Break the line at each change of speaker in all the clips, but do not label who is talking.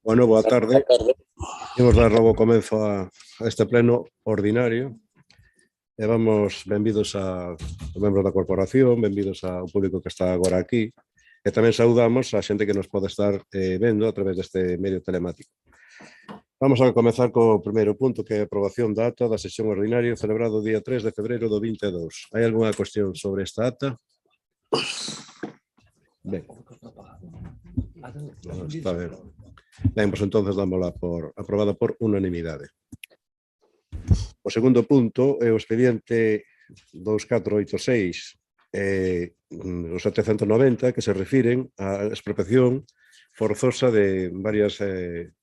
Bueno, boa tarde. Imos dar logo comenzo a este pleno ordinario. E vamos, benvidos a membros da corporación, benvidos ao público que está agora aquí. E tamén saudamos a xente que nos pode estar vendo a través deste medio telemático. Vamos a comezar co primeiro punto, que é a aprobación da ata da sesión ordinaria celebrado o día 3 de febreiro do 22. Hai algunha cuestión sobre esta ata? Ben. Está ben. Ben, pois entonces dámola por aprobada por unanimidade. O segundo punto é o expediente 2486 o 790 que se refiren á expropiación forzosa de varias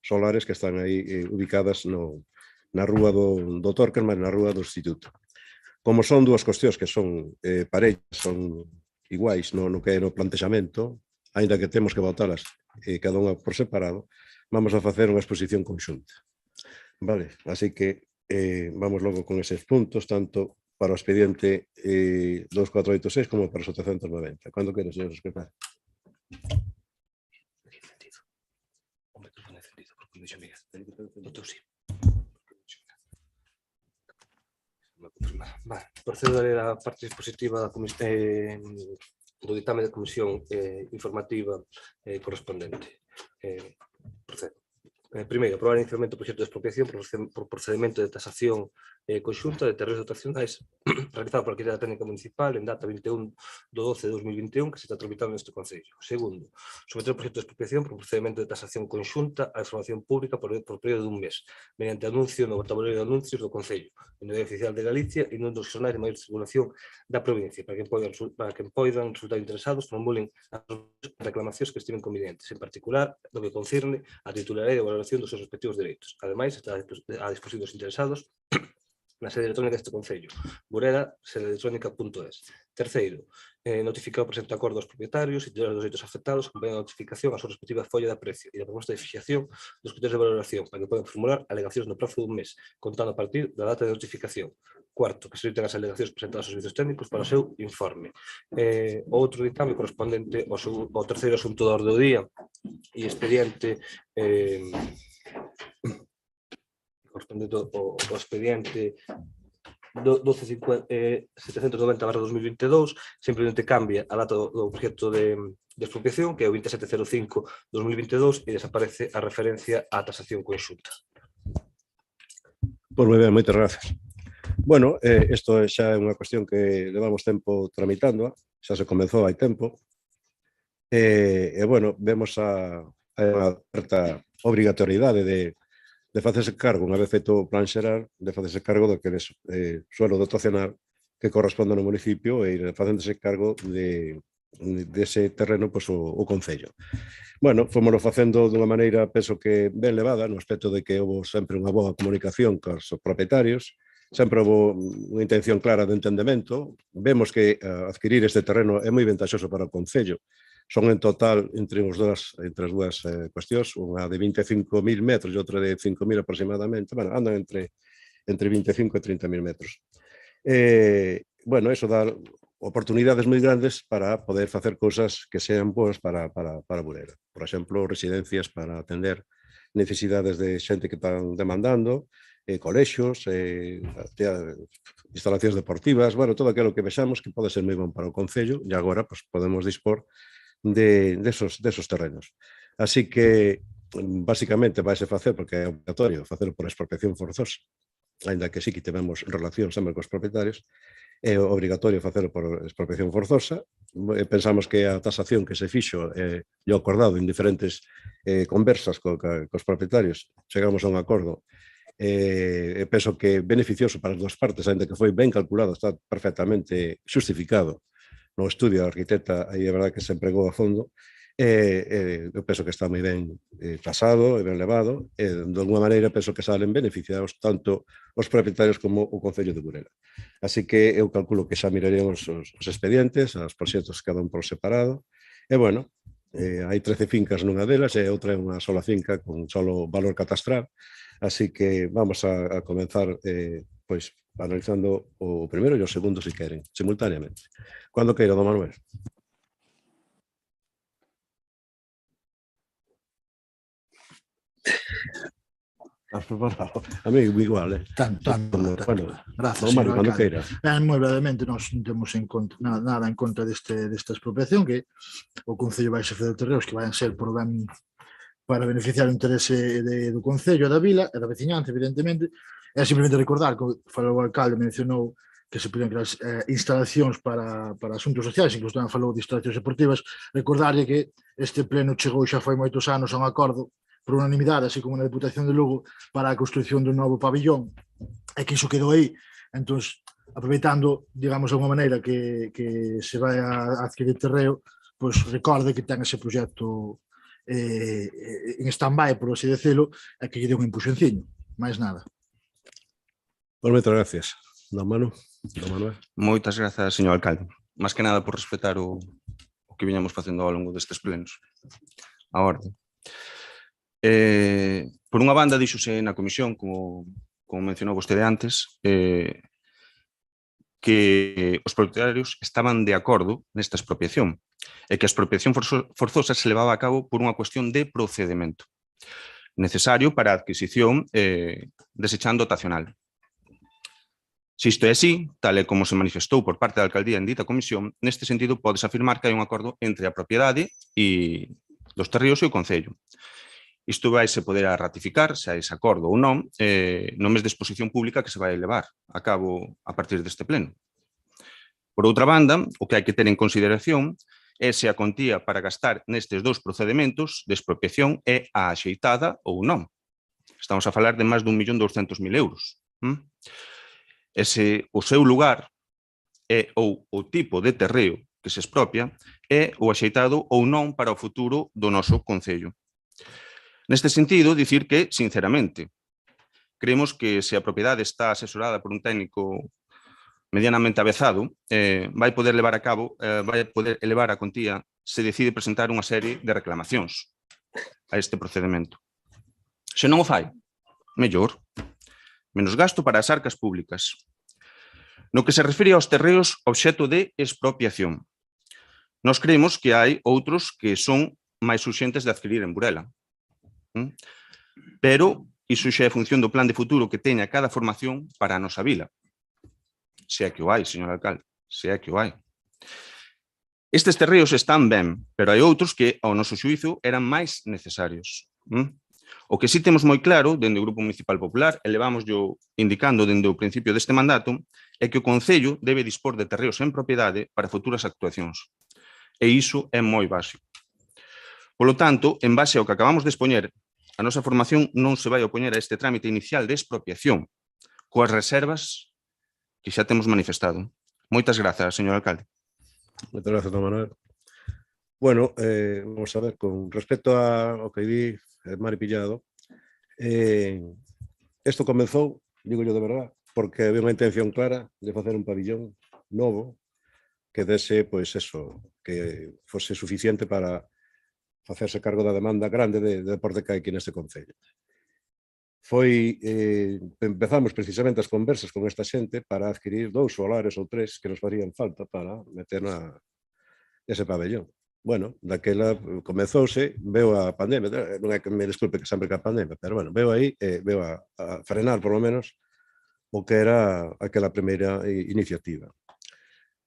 solares que están aí ubicadas na rúa do Torques, mas na rúa do Instituto. Como son dúas cuestións que son parellas, son iguais no que é no plantexamento, aínda que temos que votalas cada unha por separado, vamos a facer unha exposición conxunta. Vale, así que vamos logo con eses puntos, tanto para o expediente 2486 como para o 790. Cando queres, señor secretario?
O micrófono encendido, porque me dixo Miguel. O teu sí. Vale, procedo a ler a parte dispositiva do ditame de comisión informativa correspondente. Procedo. Primeiro, aprobar o incremento do proxecto de expropiación por procedimento de tasación conxunta de terreos dotacionais realizado por a Arquitectura Técnica Municipal en data 21 de 12 de 2021 que se está tramitando neste Concello. Segundo, someter o proxecto de expropiación por procedimento de tasación conxunta a información pública por período de un mes, mediante anuncio no tabuleiro de anuncios do Concello, no Diario Oficial de Galicia e nun dos xornais de maior circulación da provincia, para que poidan resultar interesados formulen as reclamacións que estimen convenientes, en particular do que concerne a titularidade e valoración dos seus respectivos dereitos. Ademais, está a disposición dos interesados na sede electrónica deste Concello, burela sedeelectrónica.es. Terceiro, notificar o presente acordo aos propietarios e titulares dos dereitos afectados, acompañando a notificación a súa respectiva folla de aprecio e da proposta de fixación dos criterios de valoración para que podan formular alegacións no prazo dun mes, contando a partir da data de notificación. Cuarto, que se eviten as alegacións presentadas aos servicios técnicos para o seu informe. O outro ditame correspondente ao terceiro asunto da orde do día e expediente correspondente ao expediente 790/2022, simplemente cambia a data do proxecto de expropiación, que é o 2705/2022, e desaparece a referencia á tasación conxunta.
Pois moi ben, moitas grazas. Bueno, isto xa é unha cuestión que levamos tempo tramitando, xa se comezou hai tempo, e bueno, vemos a certa obrigatoriedade de facerse cargo, unha vez feito o plan xeral, de facerse cargo do que é suelo dotacional que corresponde no municipio e ir facéndose cargo dese terreno o Concello. Bueno, fomoslo facendo dunha maneira, penso que ben levada, no aspecto de que houve sempre unha boa comunicación cos propietarios, sempre houve unha intención clara de entendemento. Vemos que adquirir este terreno é moi ventaxoso para o Concello. Son en total, entre as dúas cuestións, unha de 25.000 metros e outra de 5.000 aproximadamente, bueno, andan entre 25 e 30.000 metros. Bueno, eso dá oportunidades moi grandes para poder facer cousas que sean boas para Burela. Por exemplo, residencias para atender necesidades de xente que están demandando, colexios, instalacións deportivas, bueno, todo aquilo que vexamos que pode ser moi bon para o Concello e agora podemos dispor desos terrenos. Así que, basicamente, vaise facer, porque é obligatorio facelo por expropiación forzosa, ainda que sí que tivemos relación sempre cos propietarios, é obrigatorio facelo por expropiación forzosa. Pensamos que a tasación que se fixo e o acordado en diferentes conversas cos propietarios, chegamos a un acordo, penso que beneficioso para as dúas partes, ainda que foi ben calculado, está perfectamente justificado no estudio da arquitecta, aí é verdade que se empregou a fondo, eu penso que está moi ben tasado e ben levado, e de alguma maneira penso que salen beneficiados tanto os propietarios como o Concello de Burela. Así que eu calculo que xa miraremos os expedientes, os proxectos cada un por separado, e bueno, hai 13 fincas nunha delas e outra é unha sola finca con solo valor catastral, así que vamos a comenzar pois analizando o primeiro e o segundo, se queren, simultaneamente. Cando queira, don Manuel. Has preparado? A mí igual,
Tanto.
Bueno,
Gracias,
don Mario,
señor
cando
alcalde.
queira.
Moi brevemente, nós non temos nada en contra desta expropiación, que o Concello vai facer de terreos que vayan ser por ben para beneficiar o interese do Concello, da vila e da veciñanza, evidentemente. É simplemente recordar que falou o alcalde, mencionou que se podían crear instalacións para asuntos sociais, incluso tamén falou de instalacións deportivas. Recordarlle que este pleno chegou xa foi moitos anos a un acordo por unanimidade, así como na Deputación de Lugo, para a construción dun novo pabillón, e que iso quedou aí. Entón, aproveitando, digamos, de alguma maneira que se vai a adquirir terreo, pois recorde que ten ese proxecto en stand-by, por así decirlo, e que lle dé un empuxonciño, máis nada.
Pois moitas gracias. Don Manu, don Manuel.
Moitas grazas, señor alcalde. Más que nada por respetar o que viñamos facendo ao longo destes plenos. A orde. Por unha banda, díxose na comisión, como mencionou vostede antes, que os propietarios estaban de acordo nesta expropiación e que a expropiación forzosa se levaba a cabo por unha cuestión de procedemento necesario para a adquisición desechando dotacional. Se isto é así, tal e como se manifestou por parte da alcaldía en dita comisión, neste sentido podes afirmar que hai un acordo entre a propiedade e dos terreos e o Concello. Isto vaise poder a ratificar, se hai ese acordo ou non, no mes de exposición pública que se vai levar a cabo a partir deste pleno. Por outra banda, o que hai que ter en consideración é se a contía para gastar nestes dous procedementos de expropiación é a axeitada ou non. Estamos a falar de máis de 1.200.000 euros. E se o seu lugar é ou o tipo de terreo que se expropia é o axeitado ou non para o futuro do noso Concello. Neste sentido, dicir que, sinceramente, creemos que se a propiedade está asesorada por un técnico medianamente avezado, vai poder levar a cabo, vai poder elevar a contía se decide presentar unha serie de reclamacións a este procedemento. Se non o fai, mellor, menos gasto para as arcas públicas. No que se refere aos terreos obxecto de expropiación, nós creemos que hai outros que son máis urxentes de adquirir en Burela. Pero iso xa é función do plan de futuro que teña cada formación para a nosa vila. Se é que o hai, señor alcalde, se é que o hai. Estes terreos están ben, pero hai outros que, ao noso xuízo, eran máis necesarios. O que sí temos moi claro, dende o Grupo Municipal Popular, e levamoslo indicando dende o principio deste mandato, é que o Concello debe dispor de terreos en propiedade para futuras actuacións. E iso é moi básico. Polo tanto, en base ao que acabamos de expoñer, a nosa formación non se vai opoñer a este trámite inicial de expropiación, coas reservas que xa temos manifestado. Moitas grazas, señor alcalde.
Moitas grazas, don Manuel. Bueno, vamos a ver, con respecto ao que di Mari Pillado, isto comezou, digo yo de verdad, porque había unha intención clara de facer un pabillón novo que dese, pois eso, que fose suficiente para facerse cargo da demanda grande de deporte que hai aquí neste Concello. Empezamos precisamente as conversas con esta xente para adquirir 2 solares ou 3 que nos farían falta para meter ese pabellón. Bueno, daquela comezouse, veo a pandemia, non é que me desculpe que sempre que a pandemia, pero bueno, veo aí, veo a frenar, por lo menos, o que era aquela primeira iniciativa.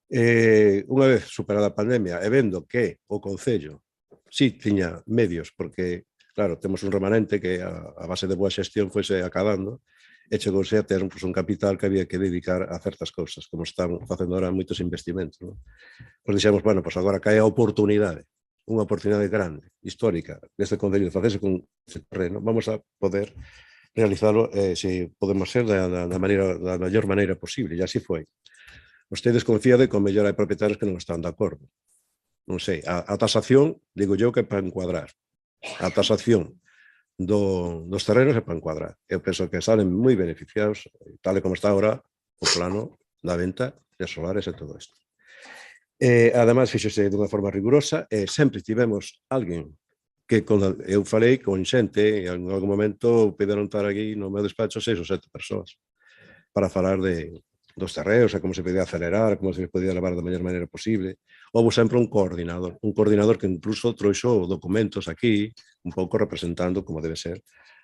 Unha vez superada a pandemia e vendo que o Concello sí tiña medios, porque, claro, temos un remanente que a base de boa xestión foise acabando e chegouse a ter un capital que había que dedicar a certas cousas, como están facendo ahora moitos investimentos. Pois dixemos, bueno, pois agora cae a oportunidade, unha oportunidade grande, histórica, deste Concello de facerse con ese terreno, vamos a poder realizarlo, se podemos ser da mellor maneira posible, e así foi. Vostedes confíade que o mellor hai propietarios que non están de acordo. Non sei, a tasación, digo yo que é para encuadrar. A tasación dos terrenos é para encuadrar. Eu penso que salen moi beneficiados, tal e como está agora o plano da venta de solares e todo isto. Ademais, fíxose dunha forma rigurosa, sempre tivemos alguén que eu falei con xente, e en algún momento puderon estar aquí no meu despacho 6 ou 7 persoas para falar dos terreos, a como se podía acelerar, como se podía levar da mellor maneira posible. Houve sempre un coordinador que incluso trouxo documentos aquí, un pouco representando como debe ser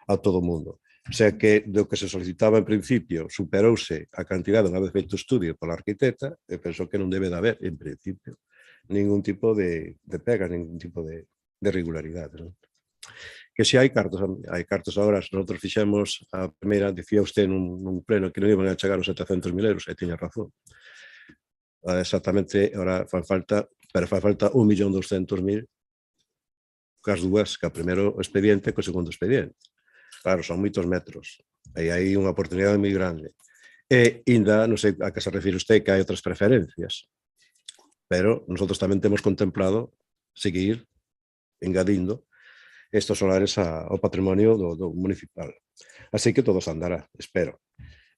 a todo o mundo. O sea que do que se solicitaba en principio superouse a cantidade unha vez feito o estudio pola arquitecta e penso que non debe de haber, en principio, ningún tipo de pegas, ningún tipo de irregularidades. Non? Que se hai cartos agora, nosotros fixemos a primeira, dicía usted nun pleno que non iban a chegar os 700.000 euros, e tiña razón. Exactamente, ahora fan falta 1.200.000 cas dúas, que a primeiro expediente co segundo expediente. Claro, son moitos metros, e hai unha oportunidade moi grande. E ainda, non sei a que se refire usted, que hai outras preferencias, pero nosotros tamén temos contemplado seguir engadindo estos solares ao patrimonio do municipal. Así que todo se andará, espero.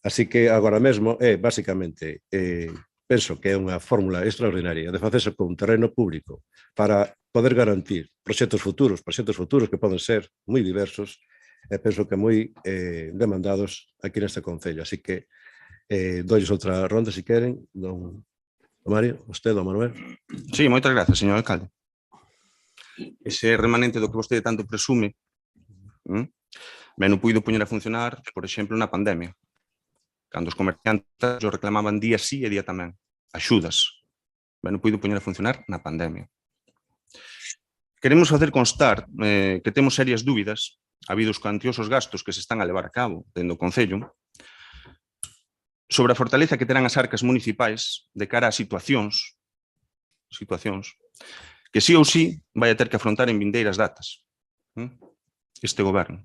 Así que agora mesmo basicamente, penso que é unha fórmula extraordinaria de facerse con un terreno público para poder garantir proxectos futuros que poden ser moi diversos e penso que moi demandados aquí neste Concello. Así que doilles outra ronda, se queren, don Mario, usted, don Manuel.
Sí, moitas grazas, señor alcalde. Ese remanente do que vostede tanto presume, ben non puido poñer a funcionar, por exemplo, na pandemia, cando os comerciantes o reclamaban día sí e día tamén, axudas. Ben non puido poñer a funcionar na pandemia. Queremos facer constar que temos serias dúbidas, habido os cuantiosos gastos que se están a levar a cabo dentro do Concello, sobre a fortaleza que terán as arcas municipais de cara a situacións que sí ou sí vai a ter que afrontar en vindeiras datas este goberno.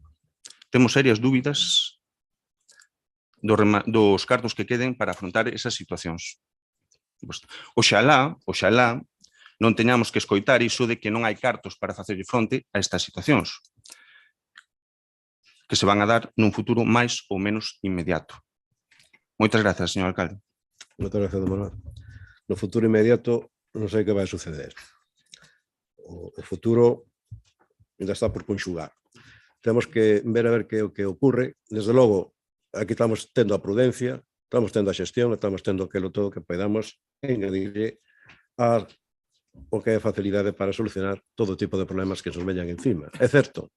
Temos serias dúbidas dos cartos que queden para afrontar esas situacións. Oxalá non teñamos que escoitar iso de que non hai cartos para facerlle fronte a estas situacións, que se van a dar nun futuro máis ou menos inmediato. Moitas grazas, señor alcalde.
Moitas grazas, don Manuel. No futuro inmediato non sei que vai suceder. O futuro ainda está por conxugar. Temos que ver a ver que é o que ocurre. Desde logo, aquí estamos tendo a prudencia, estamos tendo a xestión, estamos tendo aquilo todo que podamos engadirlle o que é a facilidade para solucionar todo tipo de problemas que nos veñan encima. É certo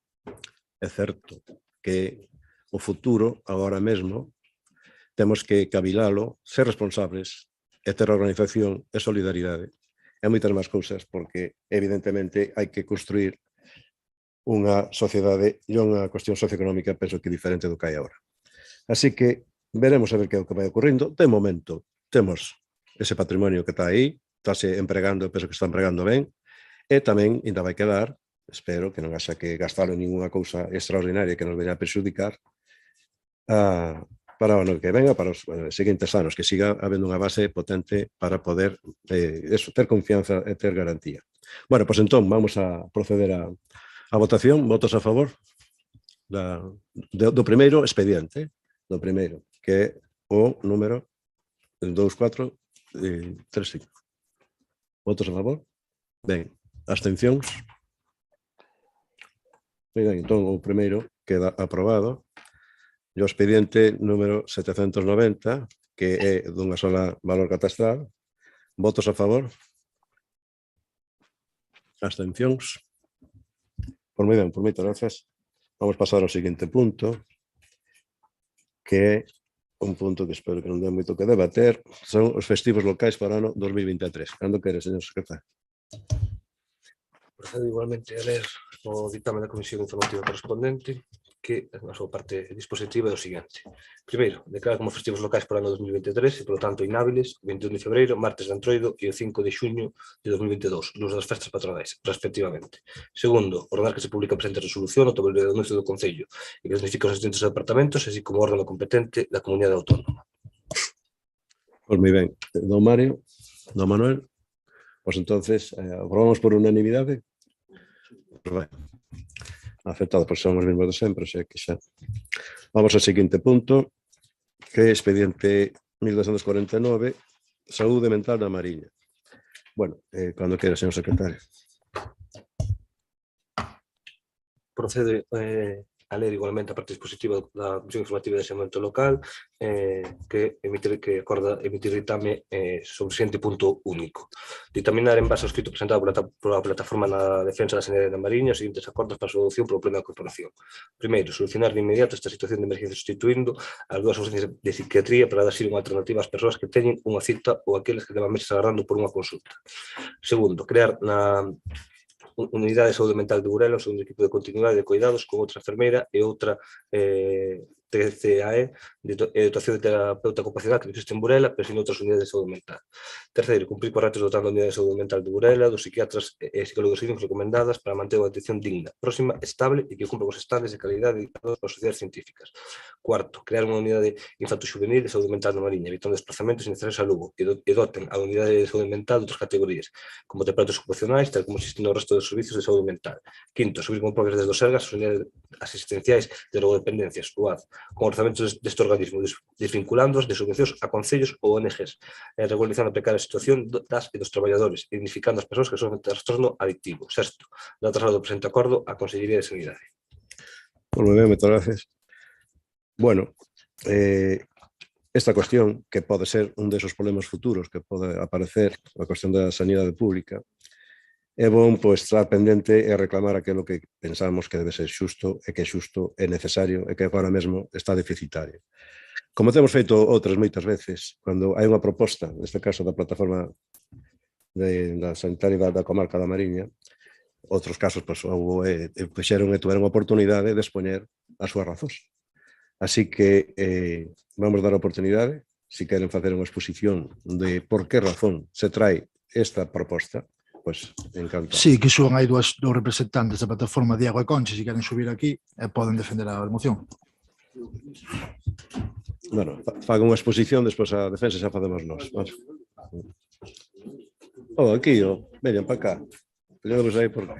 que o futuro, agora mesmo, temos que cavilalo, ser responsables e ter organización e solidaridade e moitas máis cousas, porque evidentemente hai que construir unha sociedade e unha cuestión socioeconómica, penso que diferente do que hai agora. Así que veremos a ver que é o que vai ocurrindo. De momento temos ese patrimonio que está aí, estáse empregando, penso que está empregando ben, e tamén ainda vai quedar, espero que non haxa que gastalo en ninguna cousa extraordinaria que nos veña a perxudicar para o ano que venga, para os seguintes anos, que siga habendo unha base potente para poder ter confianza e ter garantía. Bueno, pois entón vamos a proceder a votación. Votos a favor do primeiro expediente, do primeiro, que é o número 2435. Votos a favor? Ben, abstencións? Ben, entón o primeiro queda aprobado. E o expediente número 790, que é dunha sola valor catastral. Votos a favor? Abstencións? Por moi ben, por moitas grazas. Vamos pasar ao seguinte punto, que é un punto que espero que non dé moito que debater, son os festivos locais para o ano 2023. Cando quere, señor secretario?
Procedo igualmente a ler o ditame da Comisión Informativa correspondente, que a súa parte dispositiva é o seguinte. Primeiro, declara como festivos locais para o ano 2023 e, polo tanto, inhábiles o 21 de febreiro, martes de Antroido e o 5 de xuño de 2022, luz das festas patronais, respectivamente. Segundo, ordenar que se publique a presente resolución no tabuleiro de anuncio do Concello e que significa os distintos departamentos, así como o órgano competente da comunidade autónoma.
Pois moi ben. Don Mario, don Manuel, pois entonces aprobamos por unanimidade. Pois ben. Aceptado, pois son os mesmos de sempre, o sea que xa. Vamos ao seguinte punto, que é expediente 1249, Saúde Mental na Mariña. Bueno, cando queira, señor secretario.
Procede a a ler igualmente a parte dispositiva da Comisión Informativa de Desenvolvemento Local que acorda emitir ditame sobre o seguinte punto único. Ditaminar en base ao escrito presentado pola Plataforma na Defensa da Sanidade da Mariña os seguintes acordos para a solución polo pleno da corporación. Primeiro, solucionar de inmediato esta situación de emergencia sustituindo as dúas ausencias de psiquiatría para dar así unha alternativa ás persoas que teñen unha cita ou aqueles que levan meses agardando por unha consulta. Segundo, crear na Unidade de Saúde Mental de Burela, o segundo equipo de continuidade de cuidados con outra enfermeira e outra TCAE, de dotación de terapeuta ocupacional que existe en Burela, pero sin outras unidades de saúde mental. Terceiro, cumprir con retos dotando a Unidade de Saúde Mental de Burela, dos psiquiatras e psicólogos clínicos recomendadas para manter unha atención digna, próxima, estable e que cumpra os estándares de calidade dictados polas sociedades científicas. Cuarto, crear unha unidade infanto-juvenil de saúde mental na Mariña, evitando desplazamentos innecesarios a Lugo e doten a unidade de saúde mental de outras categorías, como terapeutas ocupacionais, tal como existen no resto dos servicios de saúde mental. Quinto, subir con propias desde os Sergas as unidades asistenciais de drogodependencias, UAD, con orzamentos deste organismo, desvinculándoos de subvencións a concellos ou ONGs, regularizando a precaria situación das e dos traballadores, identificando as persoas que sofren trastorno adictivo. Sexto, dar traslado do presente acordo á Consellería de Sanidade.
Moi ben, moitas gracias. Bueno, esta cuestión, que pode ser un desos problemas futuros que pode aparecer, a cuestión da sanidade pública, é bon estar pendente e reclamar aquilo que pensamos que debe ser xusto e que é xusto e necesario e que agora mesmo está deficitario. Como temos feito outras moitas veces, cando hai unha proposta, neste caso da plataforma da sanitaria da comarca da Mariña, outros casos fixeron e tuveron oportunidade de expoñer as súas razóns. Así que vamos dar a oportunidade, se queren facer unha exposición de por que razón se trae esta proposta, pois encantado.
Sí, que suban aí dous representantes da plataforma Diego e Conchi, se queren subir aquí e poden defender a moción.
Bueno, faga unha exposición, despois a defensa xa facemos nós. Aquí, veñan para cá. Veñamos aí por qué.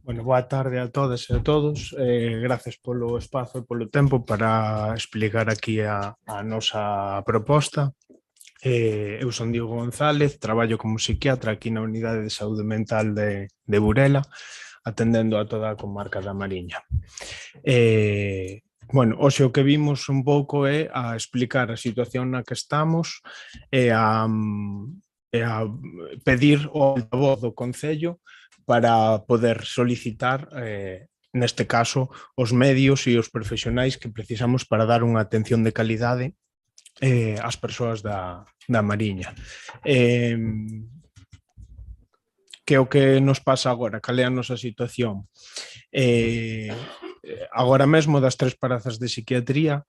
Bueno, boa tarde a todas e a todos. Gracias polo espazo e polo tempo para explicar aquí a nosa proposta. Eu son Diego González, traballo como psiquiatra aquí na Unidade de Saúde Mental de Burela, atendendo a toda a comarca da Mariña. Bueno, hoxe o que vimos un pouco é a explicar a situación na que estamos e a pedir o altavoz do Concello para poder solicitar, neste caso, os medios e os profesionais que precisamos para dar unha atención de calidade ás persoas da Mariña. Que é o que nos pasa agora? Cal é a nosa situación? Agora mesmo das 3 prazas de psiquiatría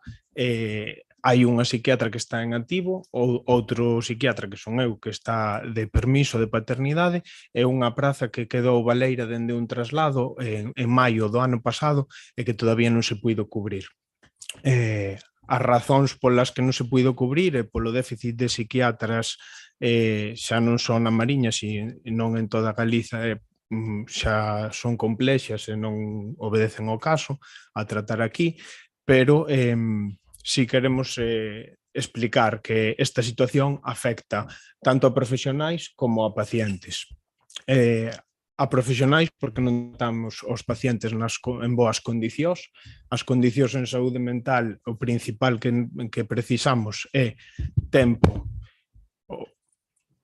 hai unha psiquiatra que está en activo, ou outro psiquiatra que son eu que está de permiso de paternidade, e unha praza que quedou baleira dende un traslado en maio do ano pasado e que todavía non se puido cubrir. As razóns polas que non se puido cubrir é polo déficit de psiquiatras xa non son na Mariña, senón en toda Galiza, xa son complexas e non obedecen ao caso a tratar aquí, pero si queremos explicar que esta situación afecta tanto a profesionais como a pacientes. A profesionais porque non tratamos os pacientes en boas condicións. As condicións en saúde mental, o principal que precisamos é tempo.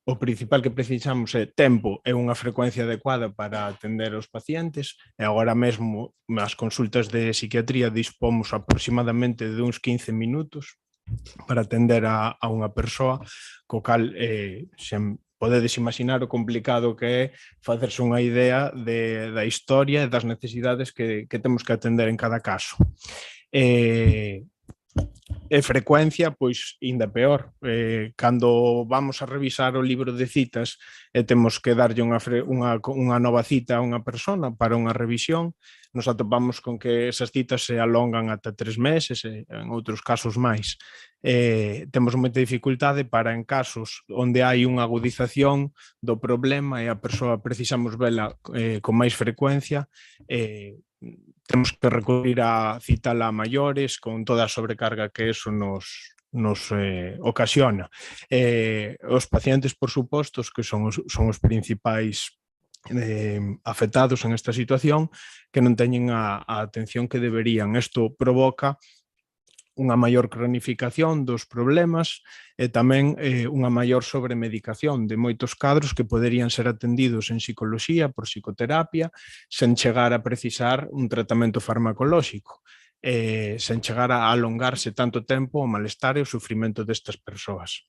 O principal que precisamos é tempo e unha frecuencia adecuada para atender aos pacientes, e agora mesmo as consultas de psiquiatría dispomos aproximadamente de uns 15 minutos para atender a unha persoa, co cal podedes imaginar o complicado que é facerse unha idea da historia e das necesidades que temos que atender en cada caso. E frecuencia, pois, ainda peor. Cando vamos a revisar o libro de citas e temos que darlle unha nova cita a unha persona para unha revisión, nos atopamos con que esas citas se alongan ata 3 meses e en outros casos máis. Temos moita dificultade para en casos onde hai unha agudización do problema e a persoa precisamos vela con máis frecuencia, temos que recurrir a citala a maiores con toda a sobrecarga que eso nos ocasiona. Os pacientes, por suposto, que son os principais afectados en esta situación, que non teñen a atención que deberían. Isto provoca unha maior cronificación dos problemas e tamén unha maior sobremedicación de moitos cadros que poderían ser atendidos en psicoloxía, por psicoterapia, sen chegar a precisar un tratamento farmacolóxico, sen chegar a alongarse tanto tempo o malestar e o sufrimento destas persoas.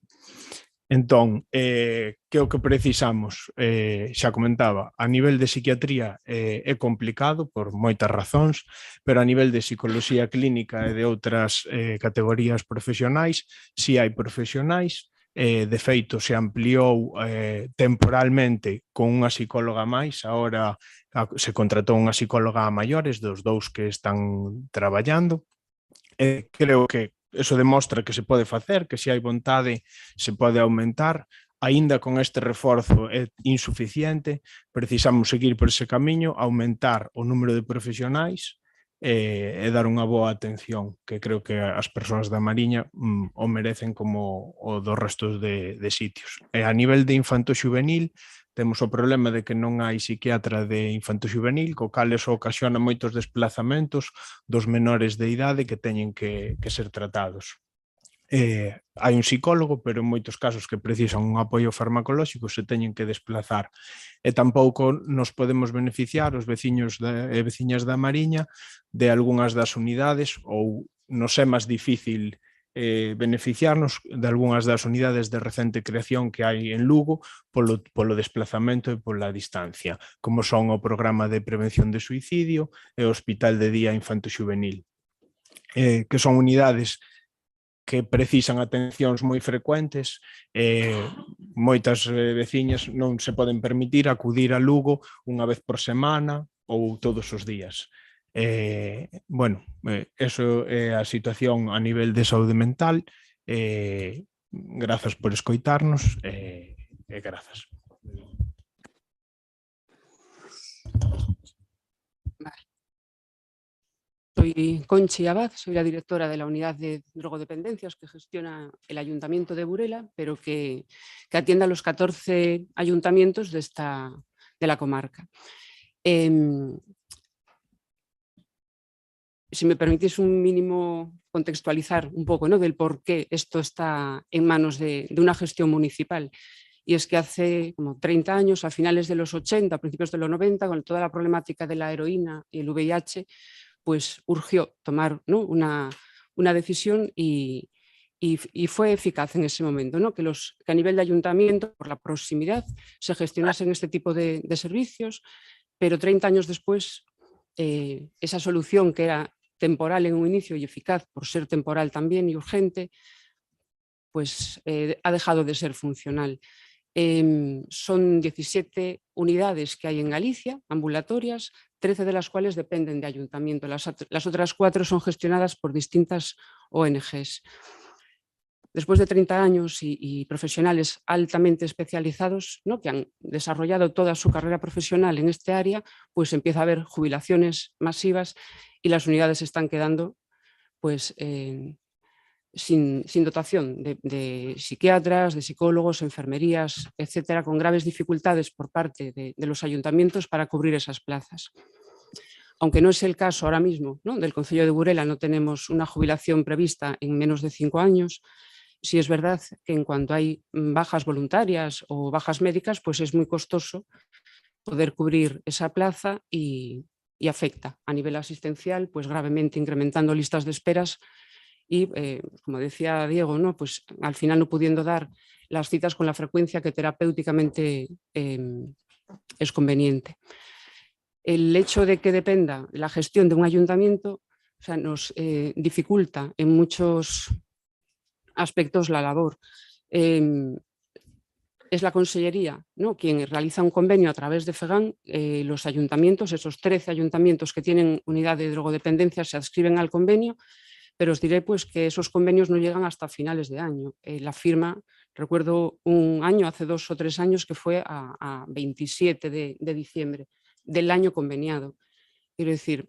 Entón, que o que precisamos? Xa comentaba, a nivel de psiquiatría é complicado por moitas razóns, pero a nivel de psicoloxía clínica e de outras categorías profesionais, si hai profesionais, de feito se ampliou temporalmente con unha psicóloga máis, agora se contratou unha psicóloga a maiores dos dous que están traballando. Creo que eso demostra que se pode facer, que se hai vontade se pode aumentar, aínda con este reforzo é insuficiente, precisamos seguir por ese camiño, aumentar o número de profesionais e dar unha boa atención, que creo que as persoas da Mariña o merecen como o dos restos de sitios. E a nivel de infanto-xuvenil, temos o problema de que non hai psiquiatra de infanto-xuvenil, co cal eso ocasiona moitos desplazamentos dos menores de idade que teñen que ser tratados. Hai un psicólogo, pero en moitos casos que precisan un apoio farmacolóxico se teñen que desplazar. E tampouco nos podemos beneficiar os veciños e veciñas da Mariña de algunhas das unidades, ou nos é máis difícil beneficiarnos de algunhas das unidades de recente creación que hai en Lugo polo desplazamento e pola distancia, como son o programa de prevención de suicidio e o Hospital de Día Infanto-Xuvenil, que son unidades que precisan atencións moi frecuentes, moitas veciñas non se poden permitir acudir a Lugo unha vez por semana ou todos os días. Eso é a situación a nivel de saúde mental. Grazas por escoitarnos e grazas.
Soy Conchi Abad, soy la directora de la unidad de drogodependencias que gestiona el Ayuntamiento de Burela, pero que atiende a los 14 ayuntamientos de la comarca. Si me permitís un mínimo contextualizar un poco, ¿no?, del por qué esto está en manos de una gestión municipal. Y es que hace como 30 años, a finales de los 80, a principios de los 90, con toda la problemática de la heroína y el VIH, pues urgió tomar, ¿no?, una decisión y fue eficaz en ese momento, ¿no?, que a nivel de ayuntamiento, por la proximidad, se gestionasen este tipo de servicios, pero 30 años después, esa solución que era temporal en un inicio y eficaz por ser temporal también y urgente, pues ha dejado de ser funcional. Son 17 unidades que hay en Galicia, ambulatorias, 13 de las cuales dependen de ayuntamiento. Las otras 4 son gestionadas por distintas ONGs. Después de 30 años y profesionales altamente especializados, ¿no?, que han desarrollado toda su carrera profesional en este área, pues empieza a haber jubilaciones masivas y las unidades están quedando pues, sin dotación de psiquiatras, de psicólogos, enfermerías, etcétera, con graves dificultades por parte de los ayuntamientos para cubrir esas plazas. Aunque no es el caso ahora mismo, ¿no?, del Concello de Burela, no tenemos una jubilación prevista en menos de 5 años, sí es verdad que en cuanto hay bajas voluntarias o bajas médicas, pues es muy costoso poder cubrir esa plaza y afecta a nivel asistencial, pues gravemente incrementando listas de esperas y, como decía Diego, ¿no?, pues al final no pudiendo dar las citas con la frecuencia que terapéuticamente es conveniente. El hecho de que dependa la gestión de un ayuntamiento, o sea, nos dificulta en muchos aspectos la labor. Es la Consellería, ¿no?, quien realiza un convenio a través de FEGAN. Los ayuntamientos, esos 13 ayuntamientos que tienen unidad de drogodependencia, se adscriben al convenio, pero os diré pues que esos convenios no llegan hasta finales de año. La firma, recuerdo un año, hace 2 o 3 años, que fue a 27 de diciembre del año conveniado. Quiero decir,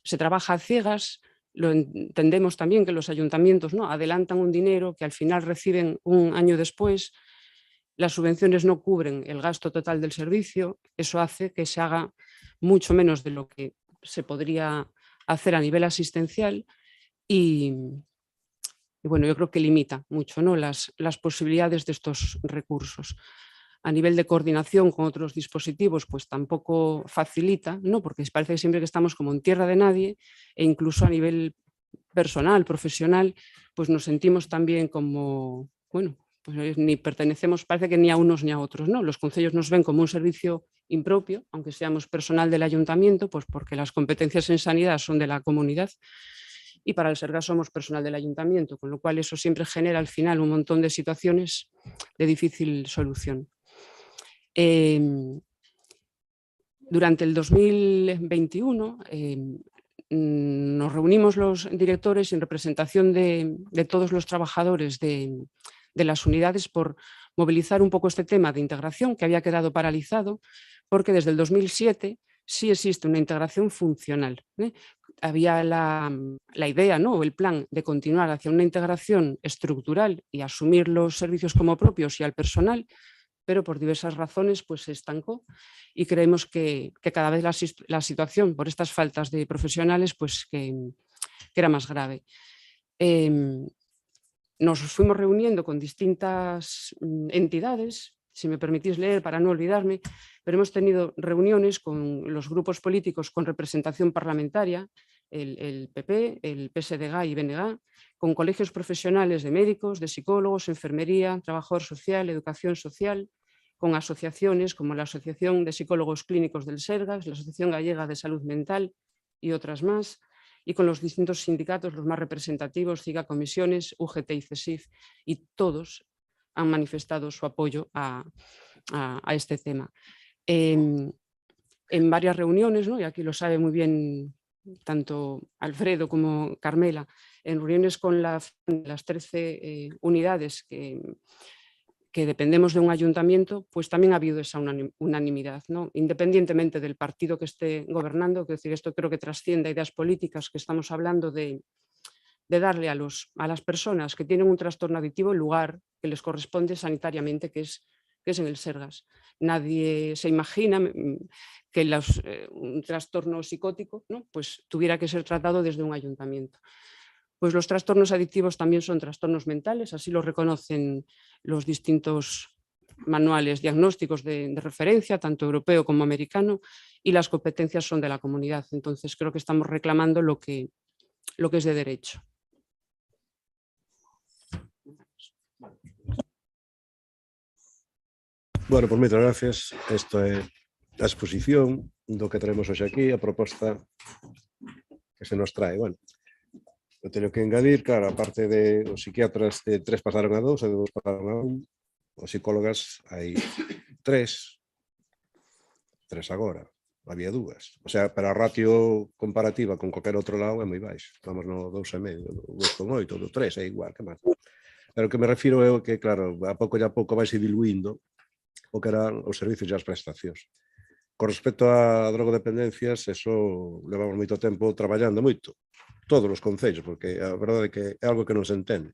se trabaja a ciegas, lo entendemos también que los ayuntamientos, ¿no?, adelantan un dinero que al final reciben un año después, las subvenciones no cubren el gasto total del servicio, eso hace que se haga mucho menos de lo que se podría hacer a nivel asistencial y bueno, yo creo que limita mucho, ¿no?, las posibilidades de estos recursos. A nivel de coordinación con otros dispositivos, pues tampoco facilita, ¿no?, porque parece que siempre que estamos como en tierra de nadie, e incluso a nivel personal, profesional, pues nos sentimos también como, bueno, pues ni pertenecemos, parece que ni a unos ni a otros, ¿no? Los concellos nos ven como un servicio impropio, aunque seamos personal del ayuntamiento, pues porque las competencias en sanidad son de la comunidad, y para el Sergas somos personal del ayuntamiento, con lo cual eso siempre genera al final un montón de situaciones de difícil solución. Durante el 2021 nos reunimos los directores en representación de todos los trabajadores de las unidades por movilizar un poco este tema de integración que había quedado paralizado, porque desde el 2007 sí existe una integración funcional. Había la idea, ¿no?, o el plan de continuar hacia una integración estructural y asumir los servicios como propios y al personal, pero por diversas razones pues se estancó y creemos que cada vez la situación por estas faltas de profesionales pues que era más grave. Nos fuimos reuniendo con distintas entidades, si me permitís leer para no olvidarme, pero hemos tenido reuniones con los grupos políticos con representación parlamentaria, el PP, el PSDG y BNG, con colegios profesionales de médicos, de psicólogos, enfermería, trabajador social, educación social, con asociaciones como la Asociación de Psicólogos Clínicos del Sergas, la Asociación Gallega de Salud Mental y otras más, y con los distintos sindicatos, los más representativos, CIGA Comisiones, UGT y CESIF, y todos han manifestado su apoyo a este tema. En varias reuniones, ¿no?, y aquí lo sabe muy bien tanto Alfredo como Carmela, en reuniones con las 13 unidades que dependemos de un ayuntamiento, pues también ha habido esa unanimidad, ¿no?, independientemente del partido que esté gobernando. Es decir, esto creo que trasciende a ideas políticas, que estamos hablando de darle a las personas que tienen un trastorno adictivo el lugar que les corresponde sanitariamente, que es en el Sergas. Nadie se imagina que un trastorno psicótico, ¿no?, pues tuviera que ser tratado desde un ayuntamiento. Pues los trastornos adictivos también son trastornos mentales, así lo reconocen los distintos manuales diagnósticos de referencia, tanto europeo como americano, y las competencias son de la comunidad. Entonces creo que estamos reclamando lo que es de derecho.
Bueno, pues moitas gracias. Esta é a exposición do que traemos hoxe aquí, a proposta que se nos trae. Bueno, eu teño que engadir, claro, a parte de os psiquiatras de 3 pasaron a 2 e de 2 pasaron a 1, os psicólogas hai 3 agora, había 2. O sea, para a ratio comparativa con calquer outro lado é moi baixo. Vamos no 2,5, 2,8, do 3 é igual, que máis. Pero o que me refiro é que, claro, a pouco vai se diluindo o que eran os servicios e as prestacións. Con respecto a drogodependencias, eso levamos moito tempo traballando moito, todos os concellos, porque a verdade é que é algo que non se entende.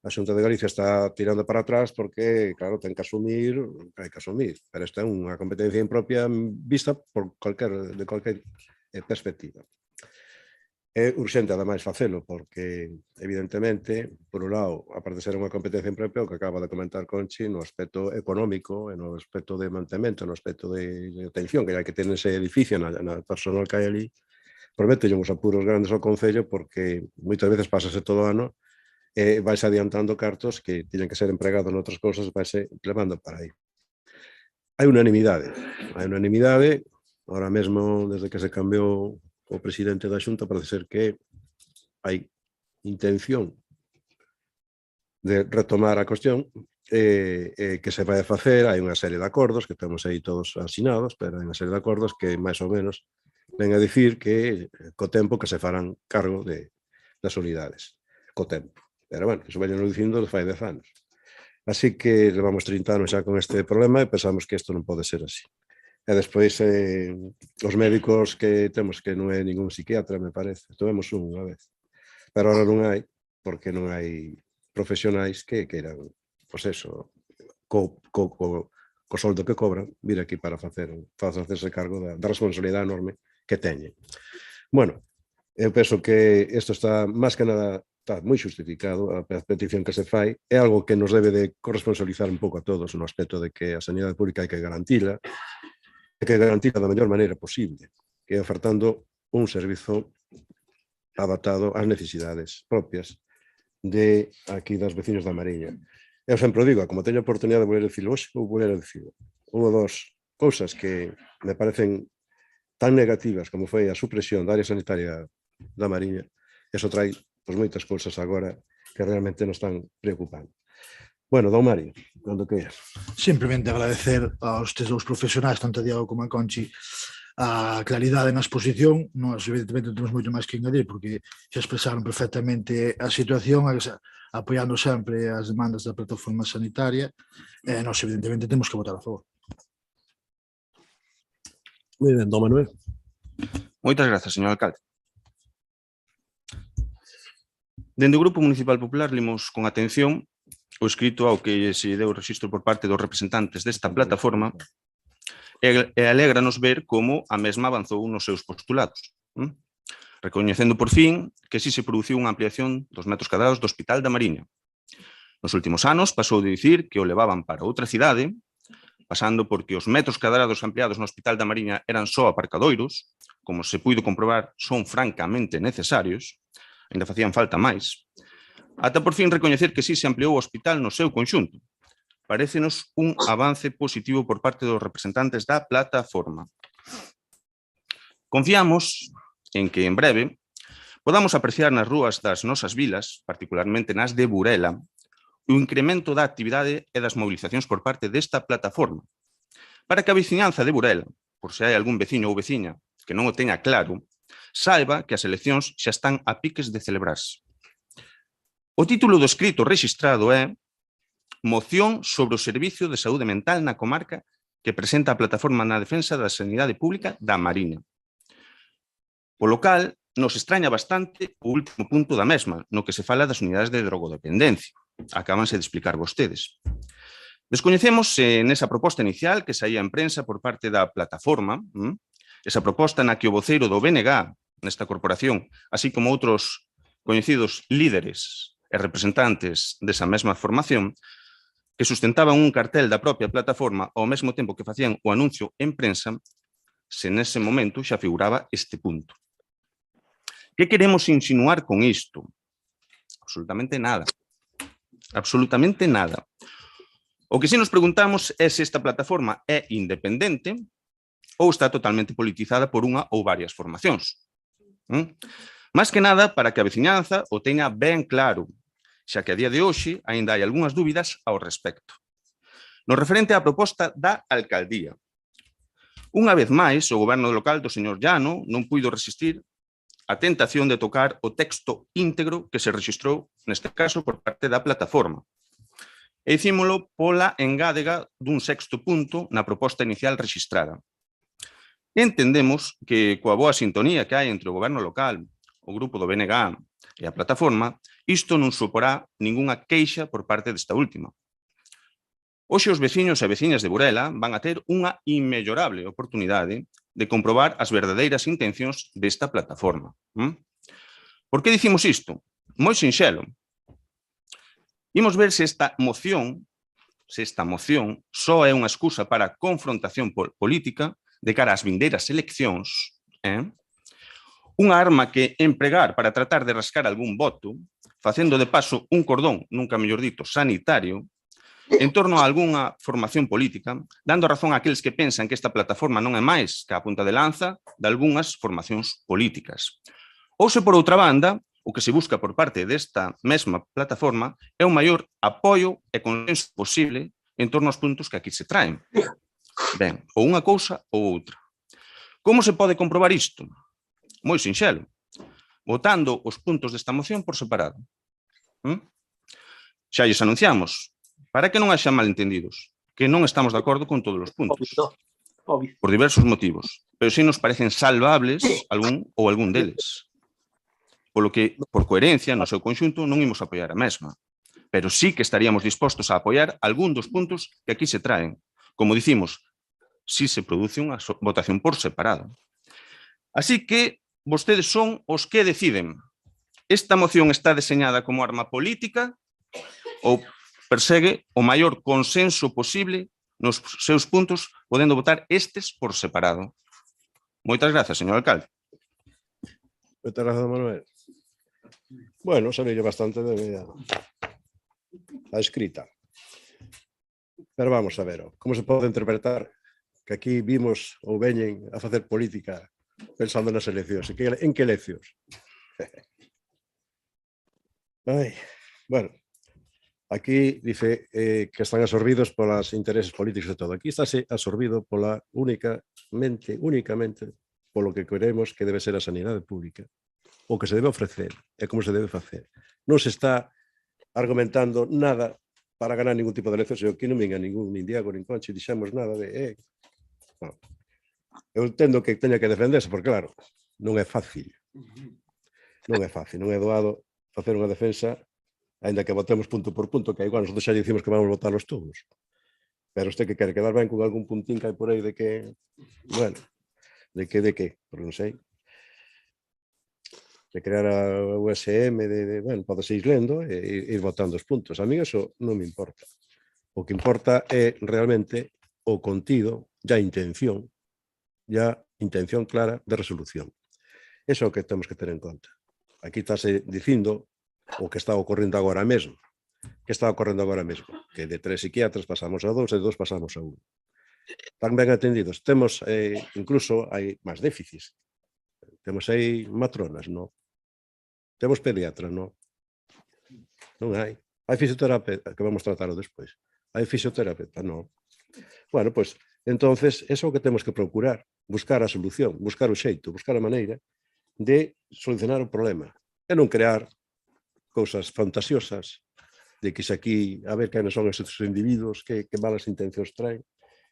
A Xunta de Galicia está tirando para atrás porque, claro, ten que asumir, hai que asumir, pero esta é unha competencia impropia vista por de calquer perspectiva. É urxente, ademais, facelo, porque, evidentemente, por un lado, aparte de ser unha competencia impropia, o que acaba de comentar Conchi, no aspecto económico, e no aspecto de mantemento, no aspecto de atención que hai que ter nese edificio, na personal que hai ali, promete uns apuros grandes ao Concello, porque moitas veces pásase todo o ano e vais adiantando cartos que tiñen que ser empregados noutras cousas, vaise levando para aí. Hai unanimidade, ahora mesmo, desde que se cambiou o presidente da Xunta, parece ser que hai intención de retomar a cuestión que se vai a facer. Hai unha serie de acordos que temos aí todos asinados, pero hai unha serie de acordos que máis ou menos ven a dicir que co tempo que se farán cargo das unidades, co tempo. Pero bueno, iso veño dicindo fai 10 anos. Así que levamos 30 anos xa con este problema e pensamos que isto non pode ser así. E despois os médicos que temos, que non é ningún psiquiatra, me parece. Tivemos unha vez. Pero ahora non hai, porque non hai profesionais que queiran, pois eso, co soldo que cobran, vir aquí para facerse cargo da responsabilidade enorme que teñen. Bueno, eu penso que isto está máis que nada está moi xustificado, a petición que se fai, é algo que nos debe de corresponsabilizar un pouco a todos no aspecto de que a sanidade pública hai que garantila, da mellor maneira posible, que é ofertando un servizo adaptado ás necesidades propias de aquí das veciños da Mariña. Eu sempre digo, como teño a oportunidade de volver a dicilo hoxe, vou volver a dicilo. Unha das cousas que me parecen tan negativas como foi a supresión da área sanitaria da Mariña, eso trae pois, moitas cousas agora que realmente nos están preocupando. Bueno, don Mario, cando queiras.
Simplemente agradecer aos tes dous profesionais, tanto a Diego como a Conchi, a claridade na exposición. Nós, evidentemente, temos moito máis que engadir, porque xa expresaron perfectamente a situación, apoiando sempre as demandas da plataforma sanitaria. Nós, evidentemente, temos que votar a favor.
Moi ben, don Manuel.
Moitas grazas, señor alcalde. Dende o Grupo Municipal Popular limos con atención o escrito ao que se deu registro por parte dos representantes desta plataforma e alégranos ver como a mesma avanzou nos seus postulados, recoñecendo por fin que si se produciu unha ampliación dos metros cadrados do Hospital da Mariña. Nos últimos anos pasou de dicir que o levaban para outra cidade, pasando porque os metros cadrados ampliados no Hospital da Mariña eran só aparcadoiros, como se puido comprobar son francamente necesarios, ainda facían falta máis, ata por fin recoñecer que si se ampliou o hospital no seu conxunto. Parécenos un avance positivo por parte dos representantes da plataforma. Confiamos en que en breve podamos apreciar nas rúas das nosas vilas, particularmente nas de Burela, o incremento da actividade e das movilizacións por parte desta plataforma, para que a veciñanza de Burela, por se hai algún veciño ou veciña que non o teña claro, saiba que as eleccións xa están a piques de celebrarse. O título do escrito rexistrado é Moción sobre o Servicio de Saúde Mental na comarca que presenta a Plataforma na Defensa da Sanidade Pública da Mariña. O local nos extraña bastante o último punto da mesma, no que se fala das unidades de drogodependencia. Acábanse de explicar vostedes. Descoñecemos se nesa proposta inicial que saía en prensa por parte da plataforma, esa proposta na que o voceiro do BNG nesta corporación, así como outros coñecidos líderes e representantes desa mesma formación, que sustentaban un cartel da propia plataforma ao mesmo tempo que facían o anuncio en prensa, se nese momento xa figuraba este punto. Que queremos insinuar con isto? Absolutamente nada. Absolutamente nada. O que si nos preguntamos é se esta plataforma é independente ou está totalmente politizada por unha ou varias formacións. Más que nada para que a veciñanza o teña ben claro, xa que a día de hoxe aínda hai algunhas dúbidas ao respecto. No referente á proposta da alcaldía, unha vez máis, o goberno local do señor Llano non puido resistir a tentación de tocar o texto íntegro que se rexistrou, neste caso, por parte da plataforma. E dicímolo pola engádega dun sexto punto na proposta inicial rexistrada. Entendemos que coa boa sintonía que hai entre o goberno local, o grupo do BNG e a plataforma, isto non suporá ningunha queixa por parte desta última. Hoxe os veciños e veciñas de Burela van a ter unha inmellorable oportunidade de comprobar as verdadeiras intencións desta plataforma. Por que dicimos isto? Moi sinxelo. Imos ver se esta moción só é unha excusa para a confrontación política de cara ás vindeiras eleccións, unha arma que empregar para tratar de rascar algún voto, facendo de paso un cordón, nunca mellor dito, sanitario, en torno a algunha formación política, dando razón a aqueles que pensan que esta plataforma non é máis que a punta de lanza de algunhas formacións políticas. Ou se, por outra banda, o que se busca por parte desta mesma plataforma é un maior apoio e consenso posible en torno aos puntos que aquí se traen. Ben, ou unha cousa ou outra. Como se pode comprobar isto? Moi sinxelo, votando os puntos desta moción por separado. Xa lles anunciamos, para que non haxa malentendidos, que non estamos de acordo con todos os puntos. por diversos motivos, pero sí nos parecen salvables algún deles. Polo que, por coherencia, no seu conxunto, non imos apoiar a mesma. Pero sí que estaríamos dispostos a apoiar algún dos puntos que aquí se traen. Como dicimos, si se produce unha votación por separado. Así que vostedes son os que deciden. Esta moción está deseñada como arma política ou persegue o maior consenso posible nos seus puntos, podendo votar estes por separado. Moitas grazas, señor alcalde.
Moitas grazas, Manuel. Bueno, sabía bastante de a escrita. Pero vamos a ver, como se pode interpretar que aquí vimos ou veñen a facer política pensando nas eleccións? En que eleccións? Ai, bueno, aquí dice que están absorbidos polos intereses políticos e todo. Aquí estáse absorbido únicamente polo que queremos que debe ser a sanidade pública, o que se debe ofrecer e como se debe facer. Non se está argumentando nada para ganar ningún tipo de eleccións. Aquí non venga nin Diego, nin Conchi, dixemos nada de... No. Eu entendo que teña que defenderse, porque claro, non é fácil. Non é fácil, non é doado facer unha defensa, ainda que votemos punto por punto, que igual nosotros xa dicimos que vamos votarlos todos. Pero usted que quere quedar ben con algún puntín que hai por aí de que, bueno, de que, porque non sei, de crear a USM, bueno, pode ir lendo e ir votando os puntos. A mí eso non me importa. O que importa é realmente o contido e a intención clara de resolución. Eso é o que temos que ter en conta. Aquí estáse dicindo o que está ocorrendo agora mesmo. Que está ocorrendo agora mesmo? Que de 3 psiquiatras pasamos a 2 e de 2 pasamos a 1. Están ben atendidos. Temos, incluso, hai máis déficits. Temos aí matronas, non? Temos pediatra, non? Non hai. Hai fisioterapeuta, que vamos tratarlo despois. Hai fisioterapeuta, non? Bueno, pois, entonces, eso é o que temos que procurar. Buscar a solución, buscar o xeito, buscar a maneira de solucionar o problema. E non crear cousas fantasiosas de que se aquí, a ver quen son estes individuos, que malas intencións traen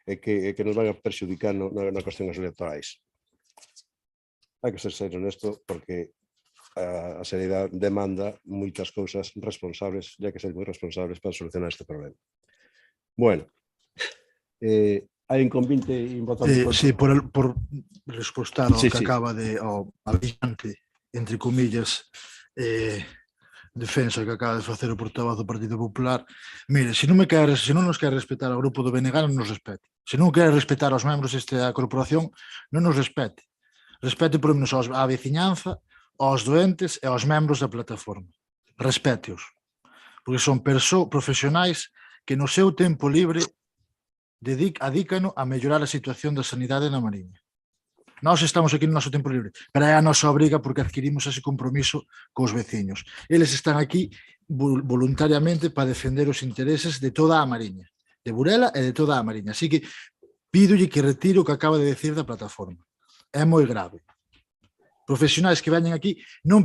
e que nos van a perxudicar na cuestión electorais. Hai que ser honesto porque a seriedade demanda moitas cousas responsables, e hai que ser moi responsables para solucionar este problema. Bueno, hai un convite importante...
Sí, por respostar ao que acaba de, ao brillante, entre comillas, defensa que acaba de facer o portavoz do Partido Popular. Mire, se non nos quer respetar ao grupo do BNG, non nos respete. Se non quer respetar aos membros desta corporación, non nos respete. Respete por menos á veciñanza, aos doentes e aos membros da plataforma. Respéteos. Porque son profesionais que no seu tempo libre adícano a mellorar a situación da sanidade na Mariña. Nós estamos aquí no noso tempo libre, pero é a nosa obriga porque adquirimos ese compromiso cos veciños. Eles están aquí voluntariamente para defender os intereses de toda a Mariña, de Burela e de toda a Mariña. Así que pídolle que retire o que acaba de decir da plataforma. É moi grave. Profesionais que veñen aquí non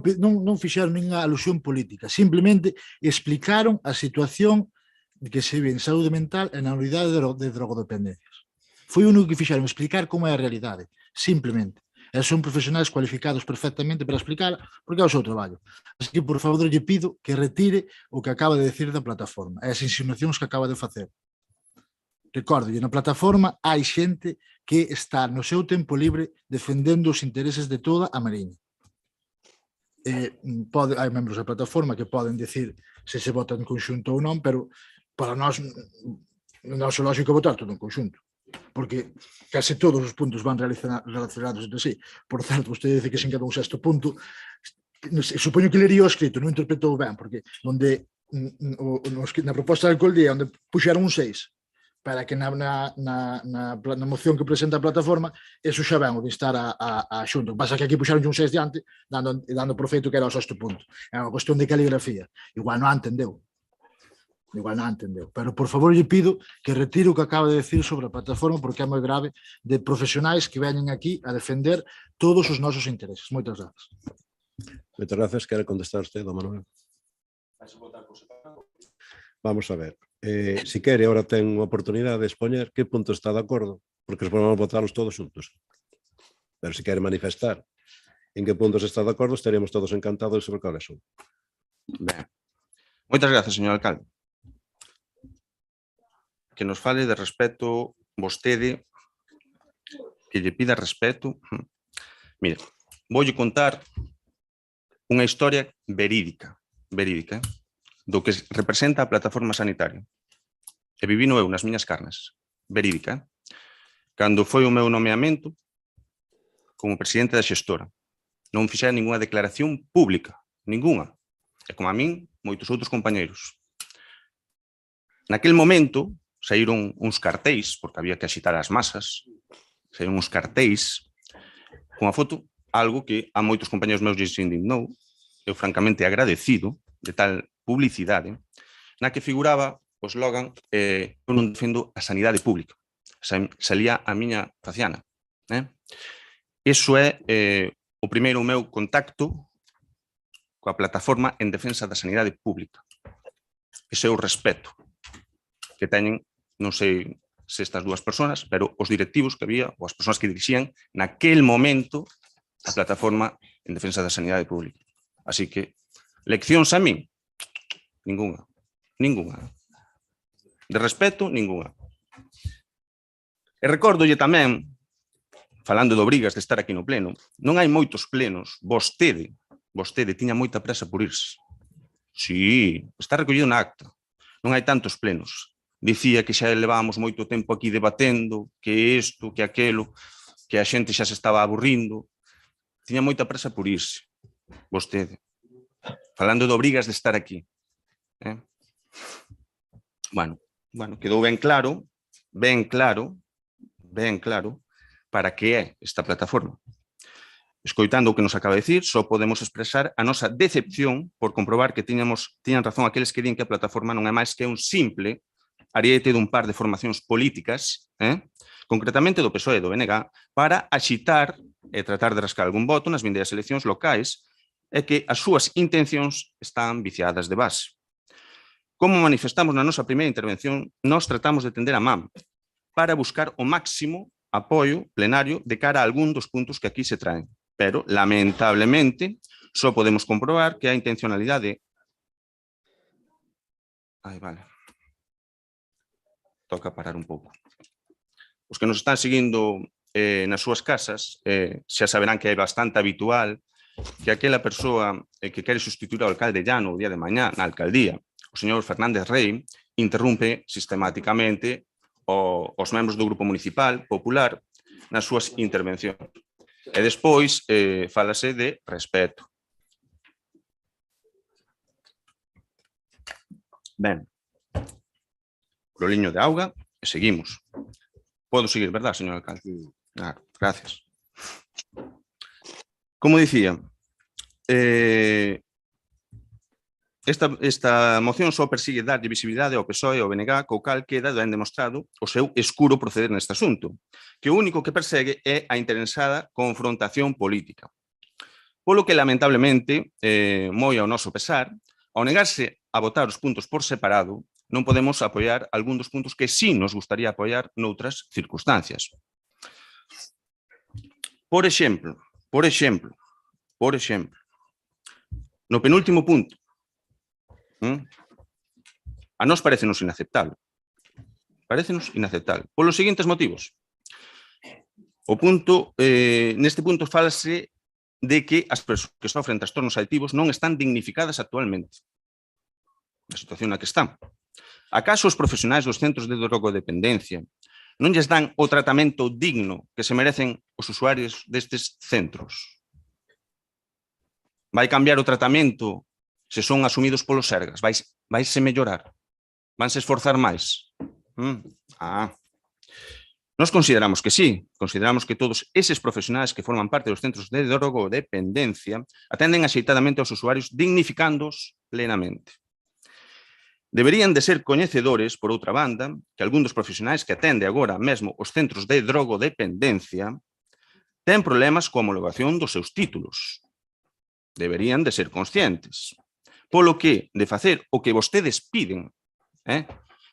fixeron ninguna alusión política, simplemente explicaron a situación que se vive en saúde mental e na unidade de drogodependencias. Foi o único que fixeron, explicar como é a realidade, simplemente. E son profesionais cualificados perfectamente para explicar, porque é o seu traballo. Así que, por favor, lle pido que retire o que acaba de decir da plataforma, e as insinuacións que acaba de facer. Recordo, na plataforma hai xente que está no seu tempo libre defendendo os intereses de toda a Mariña. Hai membros da plataforma que poden decir se se vota en conxunto ou non, pero para nós non é lógico votar todo en conxunto, porque case todos os puntos van relacionados entre sí. Por certo, vostede dice que sen queda un sexto punto, supoño que lería o escrito, non interpretou ben, porque na proposta de alcaldía onde puxeron un 6, para que na moción que presenta a plataforma eso xa ben o de instar a xunta. O que pasa é que aquí puxeron un 6 diante dando por feito que era o sexto punto. É unha cuestión de caligrafía. Igual non entendeu. Pero por favor lle pido que retire o que acaba de decir sobre a plataforma porque é moi grave, de profesionais que veñen aquí a defender todos os nosos intereses. Moitas grazas.
Moitas grazas. Quere contestar usted, don Manuel? Vamos a ver. si quere, ahora ten unha oportunidade de expoñer que punto está de acordo, porque despois vamos votalos todos xuntos. Pero se quere manifestar en que puntos está de acordo, estaríamos todos encantados de saber cales son.
Ben. Moitas grazas, señor alcalde. Que nos fale de respeto vostede, que lle pida respeto. Mire, voulle contar unha historia verídica, do que representa a plataforma sanitaria. E vivino eu nas miñas carnes, verídica. Cando foi o meu nomeamento como presidente da xestora, non fixera ninguna declaración pública, ninguna. E como a min, moitos outros compañeiros. Naquel momento, saíron uns cartéis, porque había que axitar as masas, saíron uns cartéis con a foto, algo que a moitos compañeros meus lles indignou, eu francamente agradecido de tal publicidade, na que figuraba o slogan eu non defendo a sanidade pública. Salía a miña faciana. Iso é o primeiro meu contacto coa plataforma en defensa da sanidade pública. Ese é o respeto que teñen, non sei se estas dúas persoas, pero os directivos que había, ou as persoas que dirixían naquel momento a plataforma en defensa da sanidade pública. Así que, leccións a min? Ninguna. De respeto, ninguna. E recórdolle tamén, falando de obrigas de estar aquí no pleno, non hai moitos plenos, vostede tiña moita presa por irse. Sí, está recollido na acta. Non hai tantos plenos. Dicía que xa levábamos moito tempo aquí debatendo, que isto, que aquelo, que a xente xa se estaba aburrindo. Tiña moita presa por irse. Vostede. Falando de obrigas de estar aquí. Bueno, quedou ben claro para que é esta plataforma. Escoitando o que nos acaba de dicir, só podemos expresar a nosa decepción por comprobar que tiñan razón aqueles que din que a plataforma non é máis que un simple ariete dun par de formacións políticas, concretamente do PSOE e do BNG, para axitar e tratar de rascar algún voto nas vindeiras eleccións locais e que as súas intencións están viciadas de base. Como manifestamos na nosa primeira intervención, nós tratamos de tender a man para buscar o máximo apoio plenario de cara a algún dos puntos que aquí se traen. Pero, lamentablemente, só podemos comprobar que a intencionalidade... Vale. Toca parar un pouco. Os que nos están seguindo nas súas casas xa saberán que é bastante habitual que aquela persoa que quere sustituir ao alcalde Llano o día de mañá na alcaldía, o señor Fernández Rey, interrumpe sistemáticamente os membros do Grupo Municipal Popular nas súas intervencións. E despois fálase de respeto. Ben, broliño de auga e seguimos. Podo seguir, verdad, señor alcalde? Claro, gracias. Como dicía, esta moción só persigue darlle visibilidade ao PSOE e ao BNG, co cal queda ben demostrado o seu escuro proceder neste asunto, que o único que persegue é a interesada confrontación política. Polo que, lamentablemente, moi ao noso pesar, ao negarse a votar os puntos por separado, non podemos apoiar algún dos puntos que sí nos gustaría apoiar noutras circunstancias. Por exemplo, no penúltimo punto, a nós parécenos inaceptable. Polos seguintes motivos. Neste punto fálase de que as persoas que sofren trastornos adictivos non están dignificadas actualmente. Na situación na que están. Acaso os profesionais dos centros de drogodependencia non lles dan o tratamento digno que se merecen os usuarios destes centros? Vai cambiar o tratamento se son asumidos polos Sergas? Vaise mellorar? Vanse esforzar máis? Nós consideramos que sí, consideramos que todos eses profesionais que forman parte dos centros de drogodependencia atenden axeitadamente aos usuarios dignificándoos plenamente. Deberían de ser coñecedores, por outra banda, que algún dos profesionais que atende agora mesmo os centros de drogodependencia ten problemas coa homologación dos seus títulos. Deberían de ser conscientes. Polo que, de facer o que vostedes piden,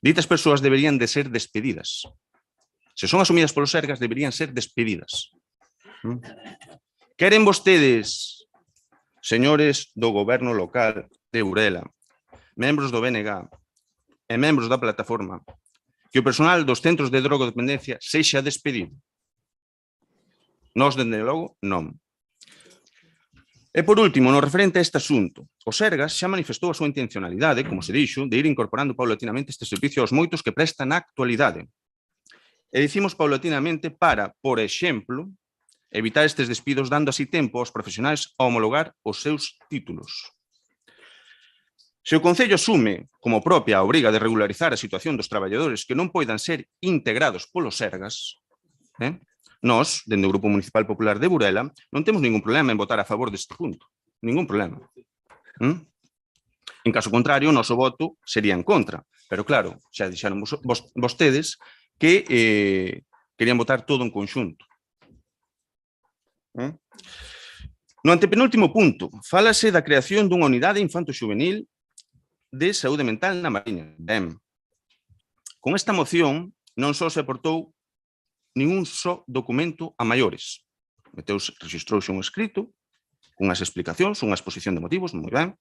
Ditas persoas deberían de ser despedidas. Se son asumidas polos Sergas, deberían ser despedidas. Queren vostedes, señores do goberno local de Burela, membros do BNG e membros da plataforma, que o personal dos centros de drogodependencia sexa despedido? Nós, dende logo, non. E por último, no referente a este asunto, o Sergas xa manifestou a súa intencionalidade, como se dixo, de ir incorporando paulatinamente este servicio aos moitos que presta na actualidade. E dicimos paulatinamente para, por exemplo, evitar estes despidos dando así tempo aos profesionais a homologar os seus títulos. Se o Concello asume como propia a obriga de regularizar a situación dos traballadores que non poidan ser integrados polos Sergas, nós, dende o Grupo Municipal Popular de Burela, non temos ningún problema en votar a favor deste punto. Ningún problema. En caso contrario, o noso voto sería en contra. Pero claro, xa dixeron vostedes que querían votar todo en conxunto. No antepenúltimo punto, fálase da creación dunha unidade infanto-xuvenil de saúde mental na Mariña. Ben, con esta moción non só se aportou ningún só documento a maiores. Registrouse un escrito, unhas explicacións, unha exposición de motivos, moi ben,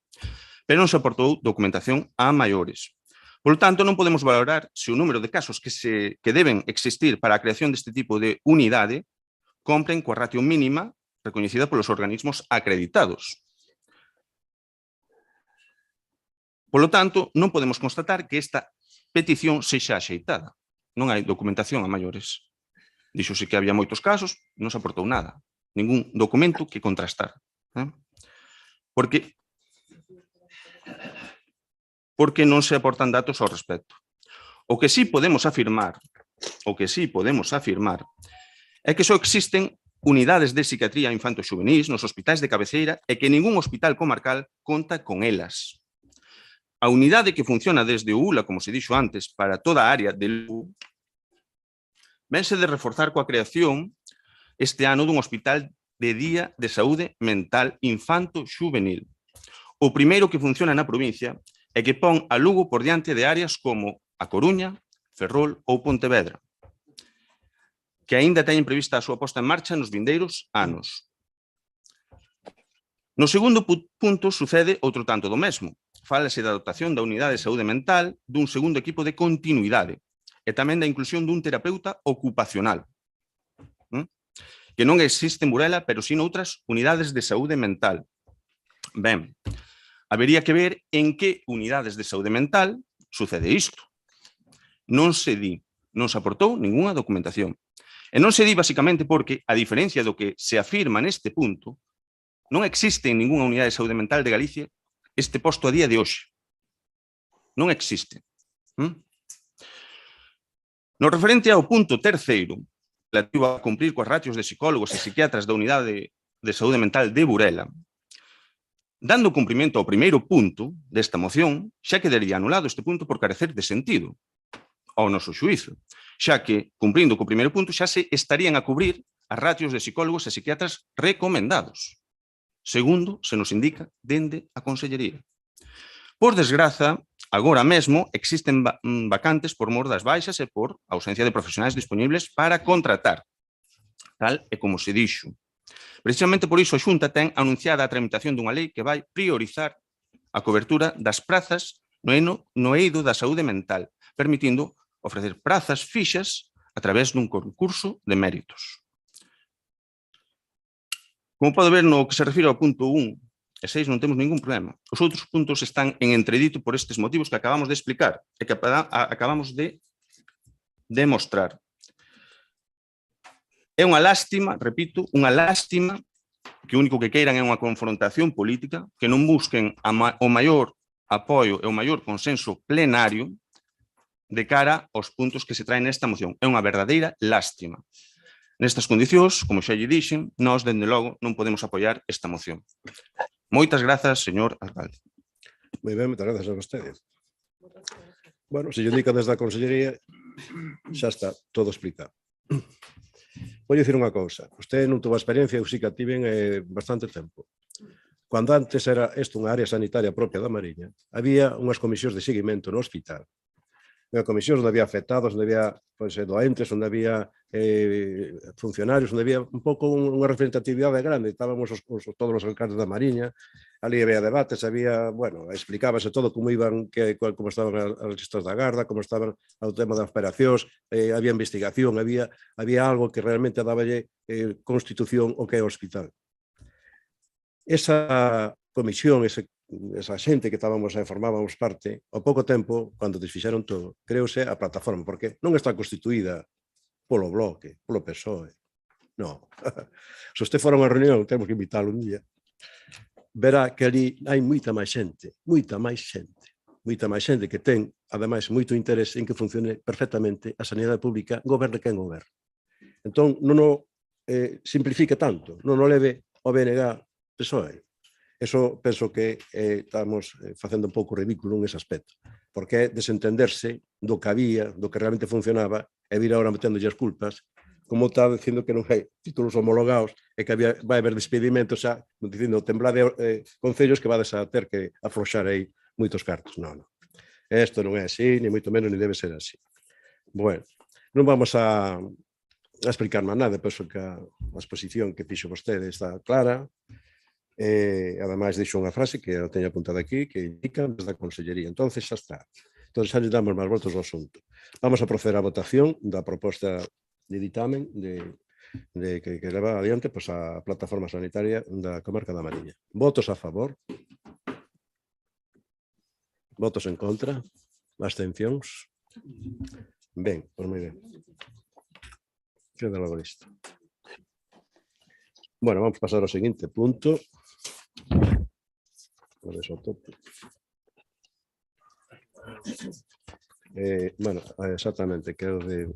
pero non se aportou documentación a maiores. Por lo tanto, non podemos valorar se o número de casos que deben existir para a creación deste tipo de unidade compren coa ratio mínima recoñecida polos organismos acreditados. Por lo tanto, non podemos constatar que esta petición sexa axeitada. Non hai documentación a maiores. Dixose que había moitos casos, non se aportou nada. Ningún documento que contrastar. Porque non se aportan datos ao respecto. O que sí podemos afirmar é que só existen unidades de psiquiatría infanto-xuvenís nos hospitais de cabeceira e que ningún hospital comarcal conta con elas. A unidade que funciona desde o ULA, como se dixo antes, para toda a área de Lugo, vense de reforzar coa creación este ano dun hospital de día de saúde mental infanto-xuvenil. O primeiro que funciona na provincia e que pon a Lugo por diante de áreas como A Coruña, Ferrol ou Pontevedra, que aínda teñen prevista a súa posta en marcha nos vindeiros anos. No segundo punto sucede outro tanto do mesmo. Fálase da dotación da unidade de saúde mental dun segundo equipo de continuidade e tamén da inclusión dun terapeuta ocupacional, que non existe en Burela, pero sí noutras unidades de saúde mental. Ben, habería que ver en que unidades de saúde mental sucede isto. Non se di, non se aportou ningunha documentación. E non se di basicamente porque, a diferencia do que se afirma neste punto, non existe en ningunha unidade de saúde mental de Galicia este posto a día de hoxe. Non existe. No referente ao punto terceiro, relativo a cumprir coas ratios de psicólogos e psiquiatras da unidade de saúde mental de Burela, dando cumprimento ao primeiro punto desta moción, xa quedaría anulado este punto por carecer de sentido, ao noso xuízo, xa que, cumprindo co primeiro punto, xa se estarían a cubrir as ratios de psicólogos e psiquiatras recomendados, segundo se nos indica dende a Consellería. Por desgraza, agora mesmo existen vacantes por mor das baixas e por ausencia de profesionais disponibles para contratar, tal e como se dixo. Precisamente por iso a Xunta ten anunciada a tramitación dunha lei que vai priorizar a cobertura das prazas no eido da saúde mental, permitindo ofrecer prazas fixas a través dun concurso de méritos. Como pode ver, no que se refire ao punto 1 e 6 non temos ningún problema. Os outros puntos están en entredito por estes motivos que acabamos de explicar e que acabamos de demostrar. É unha lástima, repito, unha lástima que o único que queiran é unha confrontación política, que non busquen o maior apoio e o maior consenso plenario de cara aos puntos que se traen nesta moción. É unha verdadeira lástima. Nestas condicións, como xa lle dixen, nós, dende logo, non podemos apoiar esta moción. Moitas grazas, señor alcalde.
Moi ben, moitas grazas a vostedes. Bueno, se lle indica desde a Consellería, xa está, todo explicado. Vou dicir unha cousa. Usted non tuvo experiencia, eu sí que a tiven bastante tempo. Cando antes era isto unha área sanitaria propia da Mariña, había unhas comisións de seguimento no hospital unha comisión onde había afectados, onde había doentes, onde había funcionarios, onde había un pouco unha representatividade grande, estábamos todos os alcaldes da Mariña, ali había debates, había, bueno, explicábase todo como iban, como estaban as listas da Garda, como estaban o tema das operacións, había investigación, había algo que realmente daballe constitución ao que é o hospital. Esa comisión, esa xente que estábamos e formábamos parte, ao pouco tempo, cando desfixeron todo, creouse a plataforma, porque non está constituída polo Bloque, polo PSOE. Non. Se usted fora unha reunión, temos que invitalo un día, verá que ali hai moita máis xente que ten, ademais, moito interés en que funcione perfectamente a sanidade pública, goberne quen goberne. Entón, non o simplifique tanto, non o leve ao BNG PSOE. Eso penso que estamos facendo un pouco ridículo nese aspecto, porque é desentenderse do que había, do que realmente funcionaba, e vir agora metendo as culpas, como está dicindo que non hai títulos homologados e que vai haber despedimentos xa, dicindo temblade concellos que vades a ter que afloxar aí moitos cartos. Non. Isto non é así, ni moito menos, ni debe ser así. Bueno, non vamos a explicar máis nada, penso que a exposición que fixo vostede está clara. Ademais, dixo unha frase que eu teño apuntada aquí, que indica desde a Consellería. Entonces, xa está. Entón, xa lle damos máis voltas ao asunto. Vamos a proceder á votación da proposta de ditamen que leva adiante a plataforma sanitaria da comarca da Mariña. Votos a favor? Votos en contra? Abstencións? Ben, pois moi ben. Queda logo listo. Bueno, vamos pasar ao seguinte punto. Bueno, exactamente, que é o de...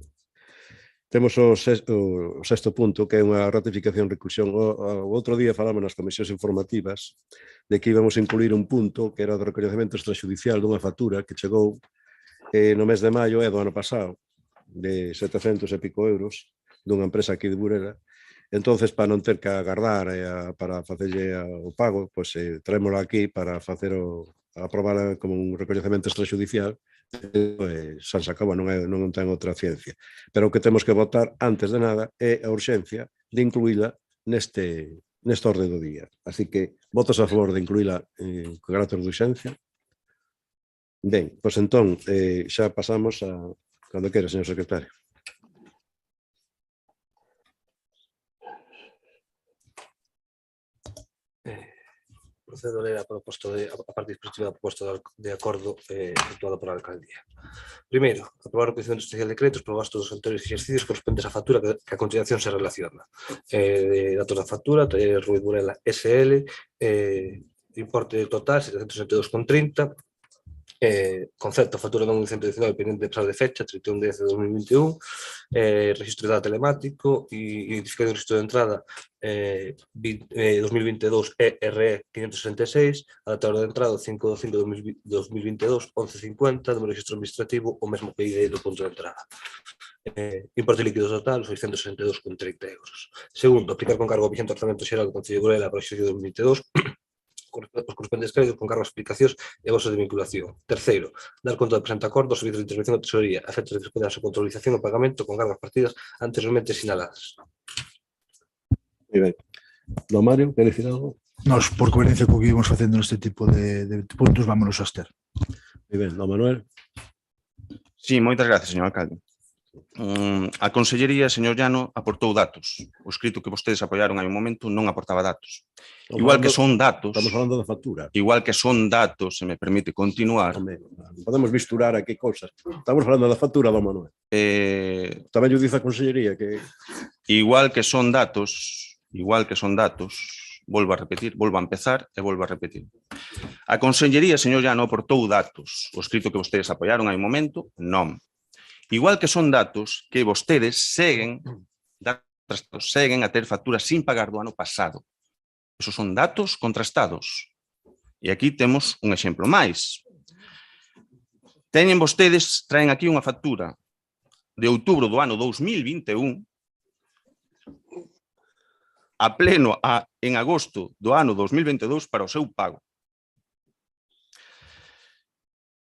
Temos o sexto punto, que é unha ratificación e reclusión. O outro día falamos nas comisións informativas de que íbamos a incluir un punto que era o de recoñecemento extrajudicial dunha factura que chegou no mes de maio do ano pasado, de 700 e pico euros, dunha empresa aquí de Burela. Entonces, para non ter que agardar para facerlle o pago, traémosla aquí para aprobar como un recoñecemento extrajudicial. San se acaba, non ten outra ciencia. Pero o que temos que votar, antes de nada, é a urxencia de incluíla neste orde do día. Así que, votos a favor de incluíla con carácter de urxencia? Ben, pois entón, xa pasamos a... Cando queira, señor secretario.
Procedo a ler a parte dispositiva da proposta de acordo efectuada pola Alcaldía. Primeiro, aprobar o coñecemento especial de decretos para o gasto dos anteriores exercicios correspondentes á factura que a continuación se relaciona. Datos da factura, Taller Rui Burela SL, importe total 762,30, concepto factura non 119 pendente de pasar de fecha 31 de 2021, registro de data telemático e identificación de registro de entrada 2022 ERE 566, adaptador de entrada 5 de 2022 1150, número de registro administrativo o mesmo que ID do punto de entrada. Importe líquido total 662,30 euros. Segundo, aplicar con cargo ao vigente Orzamento Xeral do Concello de Burela para o exercicio 2022 os correspondentes créditos con cargo a explicacións e gozos de vinculación. Terceiro, dar conta do presente acordo aos servizos de intervención da Tesorería a efectos de que respondan a súa controlización e pagamento con cargas partidas anteriormente sinaladas.
Moi ben. Don Mario, quer dicir algo?
Nos, por coherencia co que íbamos facendo neste tipo de puntos, vámonos a abster.
Moi ben. Don Manuel?
Sí, moitas gracias, señor alcalde. A Consellería, señor Llano, aportou datos. O escrito que vostedes apoiaron hai un momento non aportaba datos. Igual que son datos...
Estamos falando da factura.
Igual que son datos, se me permite continuar...
Podemos misturar aquí cousas. Estamos falando da factura, don Manuel. Tamén yo dice a Consellería que...
Igual que son datos, volvo a repetir, volvo a empezar e volvo a repetir. A Consellería, señor Llano, aportou datos. O escrito que vostedes apoiaron hai un momento, non. Igual que son datos que vostedes seguen a ter facturas sin pagar do ano pasado. Esos son datos contrastados. E aquí temos un exemplo máis. Traen aquí unha factura de outubro do ano 2021 a pleno en agosto do ano 2022 para o seu pago.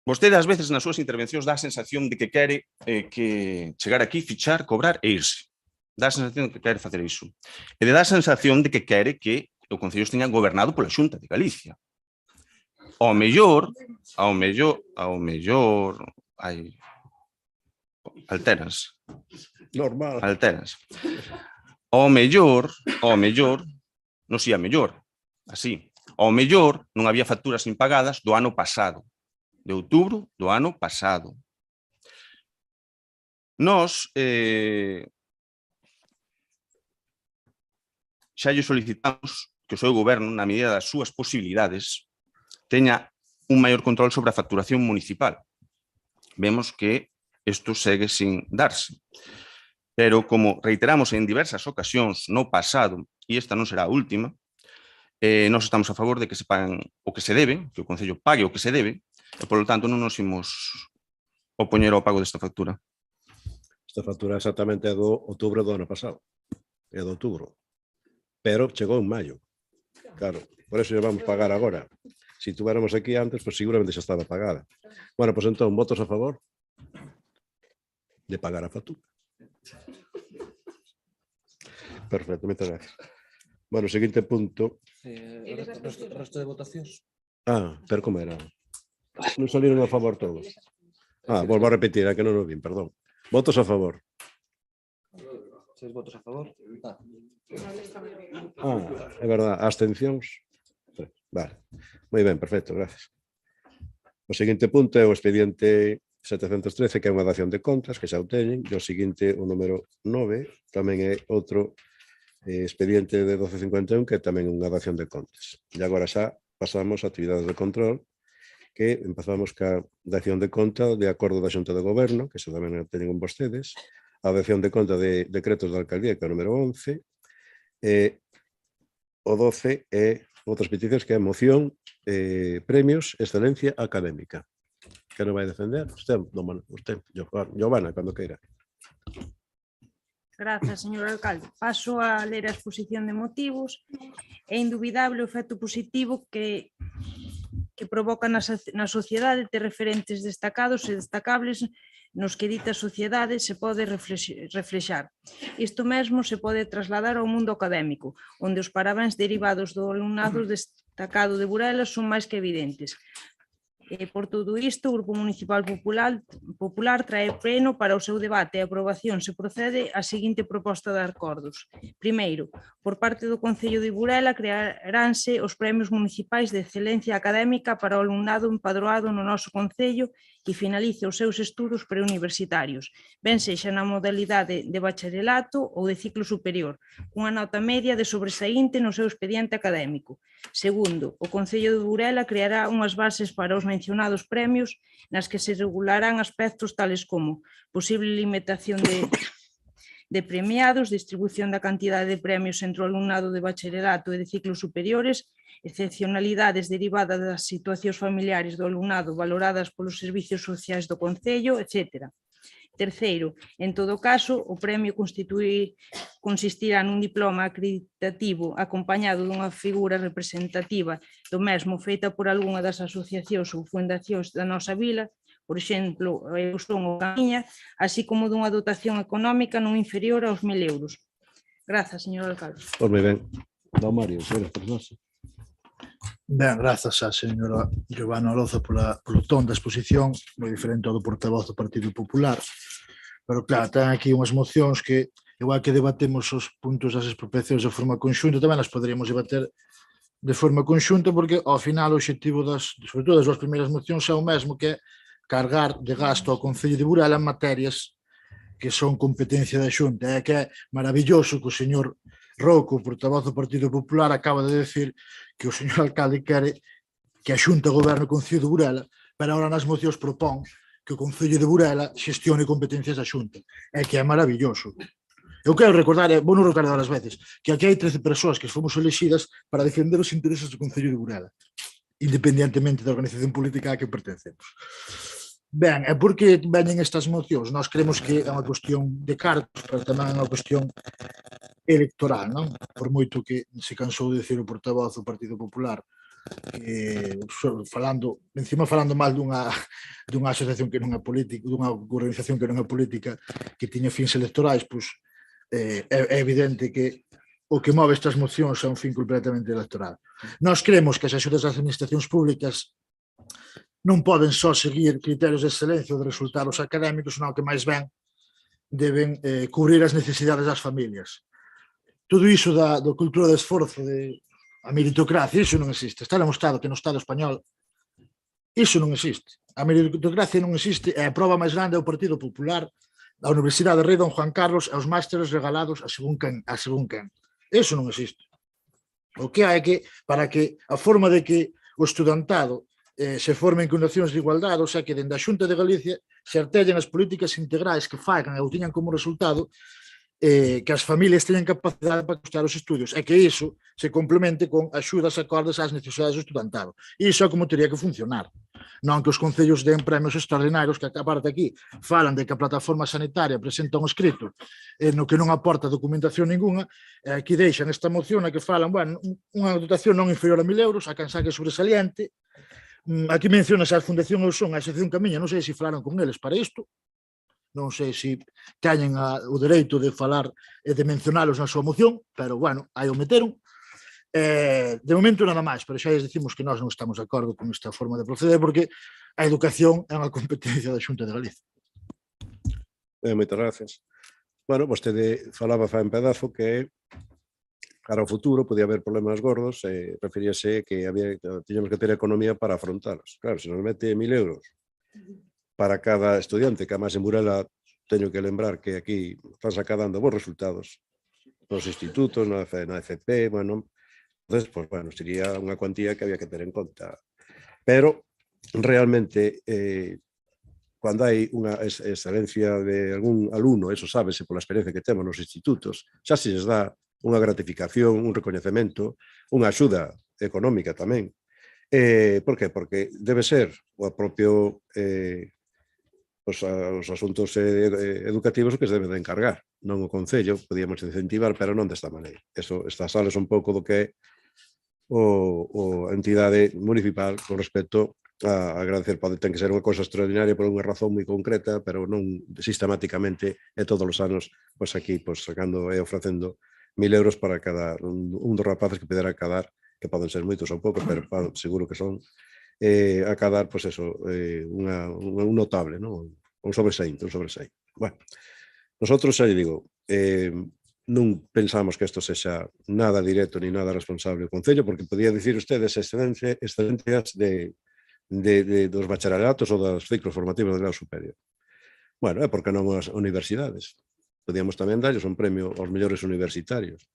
Vostede, ás veces, nas súas intervencións, dá a sensación de que quere que chegar aquí, fichar, cobrar e irse. Dá a sensación de que quere facer iso. E dá a sensación de que quere que o Concello esteña gobernado pola Xunta de Galicia. Ao mellor, hai alteras.
Normal.
Alteras. Ao mellor, non si a mellor, así, ao mellor non había facturas impagadas do ano pasado, de outubro do ano pasado. Nós xa lle solicitamos que o seu goberno, na medida das súas posibilidades, teña un maior control sobre a facturación municipal. Vemos que isto segue sin darse. Pero, como reiteramos en diversas ocasións no pasado, e esta non será a última, nós estamos a favor de que se paguen o que se debe, que o Concello pague o que se debe, e, polo tanto, non nos imos opoñer ao pago desta factura.
Esta factura exactamente é do outubro do ano pasado. É do outubro. Pero chegou en maio. Claro, por eso lle vamos pagar agora. Se tuviéramos aquí antes, pues seguramente xa estaba pagada. Bueno, pues entón, votos a favor de pagar a factura. Perfecto, moitas gracias. Bueno, o seguinte punto.
Resto de votacións.
Pero como era? Non saliron a favor todos. Volvo a repetir, que non o vin, perdón. Votos a favor.
6 votos a favor.
É verdad, abstencións. Vale, moi ben, perfecto, gracias. O seguinte punto é o expediente 713, que é unha dación de contas, que xa o teñen, e o seguinte, o número 9, tamén é outro expediente de 1251, que é tamén unha dación de contas. E agora xa pasamos a actividades de control, que empezamos ca dación de conta de acordo da Xunta de Goberno, que xa tamén teñen vostedes, a dación de conta de decretos da alcaldía, que é o número 11, e o 12 é outras peticións, que é moción, premios, excelencia académica. Que non vai defender? Usted, Giovanna, cando queira.
Grazas, señor alcalde. Paso a ler a exposición de motivos. É indubidable o efecto positivo que provoca na sociedade ter referentes destacados e destacables nos que dita sociedade se pode reflexar. Isto mesmo se pode trasladar ao mundo académico, onde os parabéns derivados do alumnado destacado de Burela son máis que evidentes. Por todo isto, o Grupo Municipal Popular trae pleno para o seu debate e aprobación se procede a seguinte proposta de acordos. Primeiro, por parte do Concello de Burela crearánse os premios municipais de excelencia académica para o alumnado empadroado no noso Concello que finalice os seus estudos preuniversitarios, ben sexa na modalidade de bacharelato ou de ciclo superior, cunha nota media de sobresaínte no seu expediente académico. Segundo, o Concello de Burela creará unhas bases para os mencionados premios nas que se regularán aspectos tales como posible limitación de premiados, distribución da cantidade de premios entre o alumnado de bacharelato e de ciclos superiores, excepcionalidades derivadas das situacións familiares do alumnado valoradas polos servicios sociais do Concello, etc. Terceiro, en todo caso, o premio consistirá nun diploma acreditativo acompañado dunha figura representativa do mesmo feita por algunha das asociacións ou fundacións da nosa vila, por exemplo, Eu Son o Camiña, así como dunha dotación económica non inferior aos 1.000 euros. Grazas, señor alcalde.
Pois moi ben. Don Mario, señores, por nós.
Ben, grazas a señora Giovanna Oroza polo ton da exposición, moi diferente ao do portavoz do Partido Popular, pero claro, ten aquí unhas mocións que, igual que debatemos os puntos das expropiacións de forma conxunta, tamén as poderíamos debater de forma conxunta, porque ao final o objetivo sobre todo das duas primeiras mocións é o mesmo, que é cargar de gasto ao Concello de Burela en materias que son competencia da Xunta. É que é maravilloso que o señor Rouco, portavoz do Partido Popular, acaba de decir que o señor alcalde quere que a Xunta goberne o Concello de Burela, pero agora nas mocións propón que o Concello de Burela xestione competencias da Xunta. É que é maravilloso. Eu quero recordar, vou non recordar as veces, que aquí hai 13 persoas que fomos elexidas para defender os intereses do Concello de Burela, independentemente da organización política a que pertencemos. Ben, e por que veñen estas mocións? Nós creemos que é unha cuestión de cartos, pero tamén é unha cuestión electoral, non? Por moito que se cansou de decir o portavoz do Partido Popular falando mal dunha asociación que non é política, dunha organización que non é política, que tiña fins electorais, pois é evidente que o que move estas mocións é un fin completamente electoral. Nós creemos que as axudas das administracións públicas non poden só seguir criterios de excelencia ou de resultados académicos, senón que máis ben deben cubrir as necesidades das familias. Todo iso do cultura de esforzo, a meritocracia, iso non existe. Está demostrado que no Estado español iso non existe. A meritocracia non existe e a prova máis grande é o Partido Popular, a Universidade Rei Don Juan Carlos e os másteres regalados a según quen. Iso non existe. O que hai é que, para que a forma de que o estudantado se formen en condicións de igualdade, ou sea, que dende a Xunta de Galicia se artellen as políticas integrais que fagan e o tiñan como resultado que as familias teñan capacidade para costear os estudios e que iso se complemente con axudas acordes ás necesidades do estudantado. Iso é como teria que funcionar. Non que os concellos den premios extraordinarios que, aparte aquí, falan de que a plataforma sanitaria presenta un escrito no que non aporta documentación ninguna, aquí deixan esta moción a que falan, bueno, unha dotación non inferior a 1.000 euros, a quen saque sobresaliente. Aquí mencionas a Fundación Ousón, a Asociación Camiña, non sei se falaron con eles para isto, non sei se teñen o dereito de falar e de mencionalos na súa moción, pero, bueno, aí o meteron. De momento nada máis, pero xa decimos que nós non estamos de acordo con esta forma de proceder porque a educación é unha competencia da Xunta de Galicia.
Moitas gracias. Bueno, vostede falaba fa en pedazo que cara ao futuro podía haber problemas gordos e referíase que tiñamos que ter economía para afrontalos. Claro, se nos mete 1.000 euros para cada estudiante, que además en Burela teño que lembrar que aquí están sacando bons resultados nos institutos, na FP, bueno, entonces, pues, bueno, sería unha cuantía que había que ter en conta. Pero, realmente, cando hai unha excelencia de algún alumno, eso sábese pola experiencia que temos nos institutos, xa se les dá unha gratificación, un recoñecemento, unha axuda económica tamén. Por que? Porque debe ser o propio os asuntos educativos que se deben de encargar, non o Concello, podíamos incentivar, pero non desta maneira. Estas sales un pouco do que é a entidade municipal con respecto a agradecer. Ten que ser unha cousa extraordinaria por unha razón moi concreta, pero non sistemáticamente e todos os anos, pois aquí, sacando e ofrecendo 1.000 euros para cada un dos rapaces que poderá acadar, que poden ser moitos ou poucos, pero seguro que son acadar, pois eso, un notable, non? Un sobresaínte. Bueno, nosotros xa lle digo, non pensamos que isto sexa nada directo ni nada responsable do Concello, porque podía dicir ustedes excelencias dos bacharelatos ou dos ciclos formativos de grado superior. Bueno, é porque non as universidades. Podíamos tamén darles un premio aos mellores universitarios,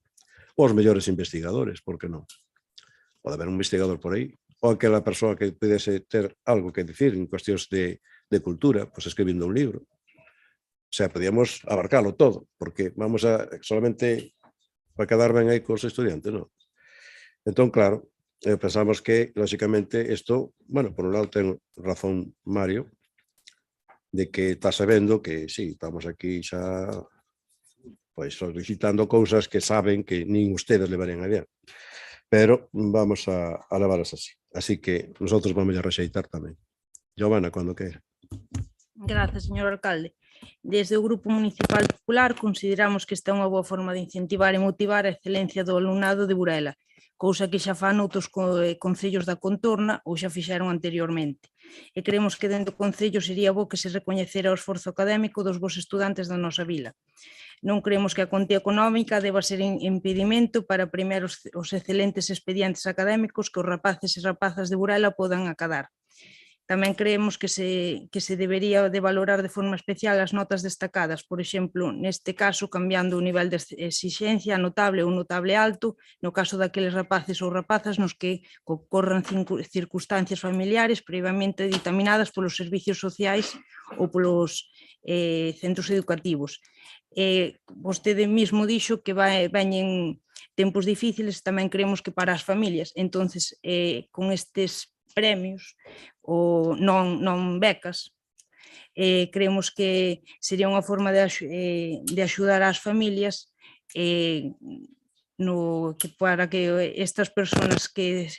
ou aos mellores investigadores, por que non? Pode haber un investigador por aí, ou aquela persoa que pudese ter algo que dicir en cuestións de cultura, pois escribindo un libro. O sea, podíamos abarcalo todo, porque vamos a solamente para quedar ben aí cos estudiantes, non? Entón, claro, pensamos que, lógicamente, isto, bueno, por un lado ten razón Mario, de que está sabendo que, sí, estamos aquí xa pois solicitando cousas que saben que nin ustedes levarían adiante. Pero vamos a levarlas así. Así que nosotros vamos a rexeitar tamén. Giovanna, cando queira.
Grazas, señor alcalde. Desde o Grupo Municipal Popular consideramos que esta é unha boa forma de incentivar e motivar a excelencia do alumnado de Burela, cousa que xa fan outros concellos da contorna ou xa fixeron anteriormente. E creemos que dentro do concello sería bo que se recoñecera o esforzo académico dos vos estudantes da nosa vila. Non creemos que a cuantía económica deba ser impedimento para premiar os excelentes expedientes académicos que os rapaces e rapazas de Burela podan acadar. Tamén creemos que se debería de valorar de forma especial as notas destacadas, por exemplo, neste caso, cambiando o nivel de exixencia a notable ou notable alto, no caso daqueles rapaces ou rapazas nos que ocorran circunstancias familiares previamente dictaminadas polos servicios sociais ou polos centros educativos. Vostede mesmo dixo que veñen tempos difíciles, tamén creemos que para as familias, entonces con estes premios ou non becas, creemos que sería unha forma de axudar ás familias para que estas persoas que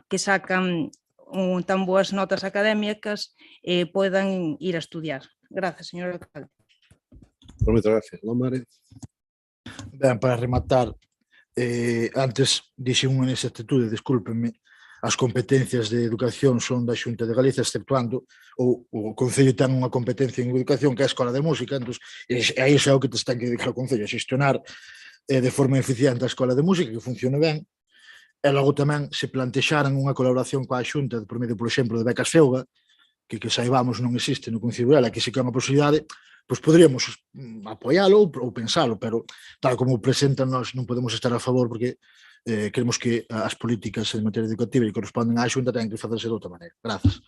que sacan tan boas notas académicas poidan ir a estudiar. Grazas, señor alcalde.
Moitas gracias. Non, Mare?
Ben, para rematar, antes dixe unha inexactitude, discúlpenme, as competencias de educación son da Xunta de Galicia, exceptuando o Concello ten unha competencia en educación que é a Escola de Música, entón, aí xa é o que te ten que dedicar o Concello, a xestionar de forma eficiente a Escola de Música, que funcione ben, e logo tamén se plantexaran unha colaboración coa Xunta, por medio, por exemplo, de becas Feuga, que saibamos non existe no Concello dela, que se que é unha posibilidade, pois poderíamos apoialo ou pensalo, pero tal como presentan nós non podemos estar a favor porque queremos que as políticas en materia educativa e corresponden á Xunta ten que facerse de outra maneira. Grazas.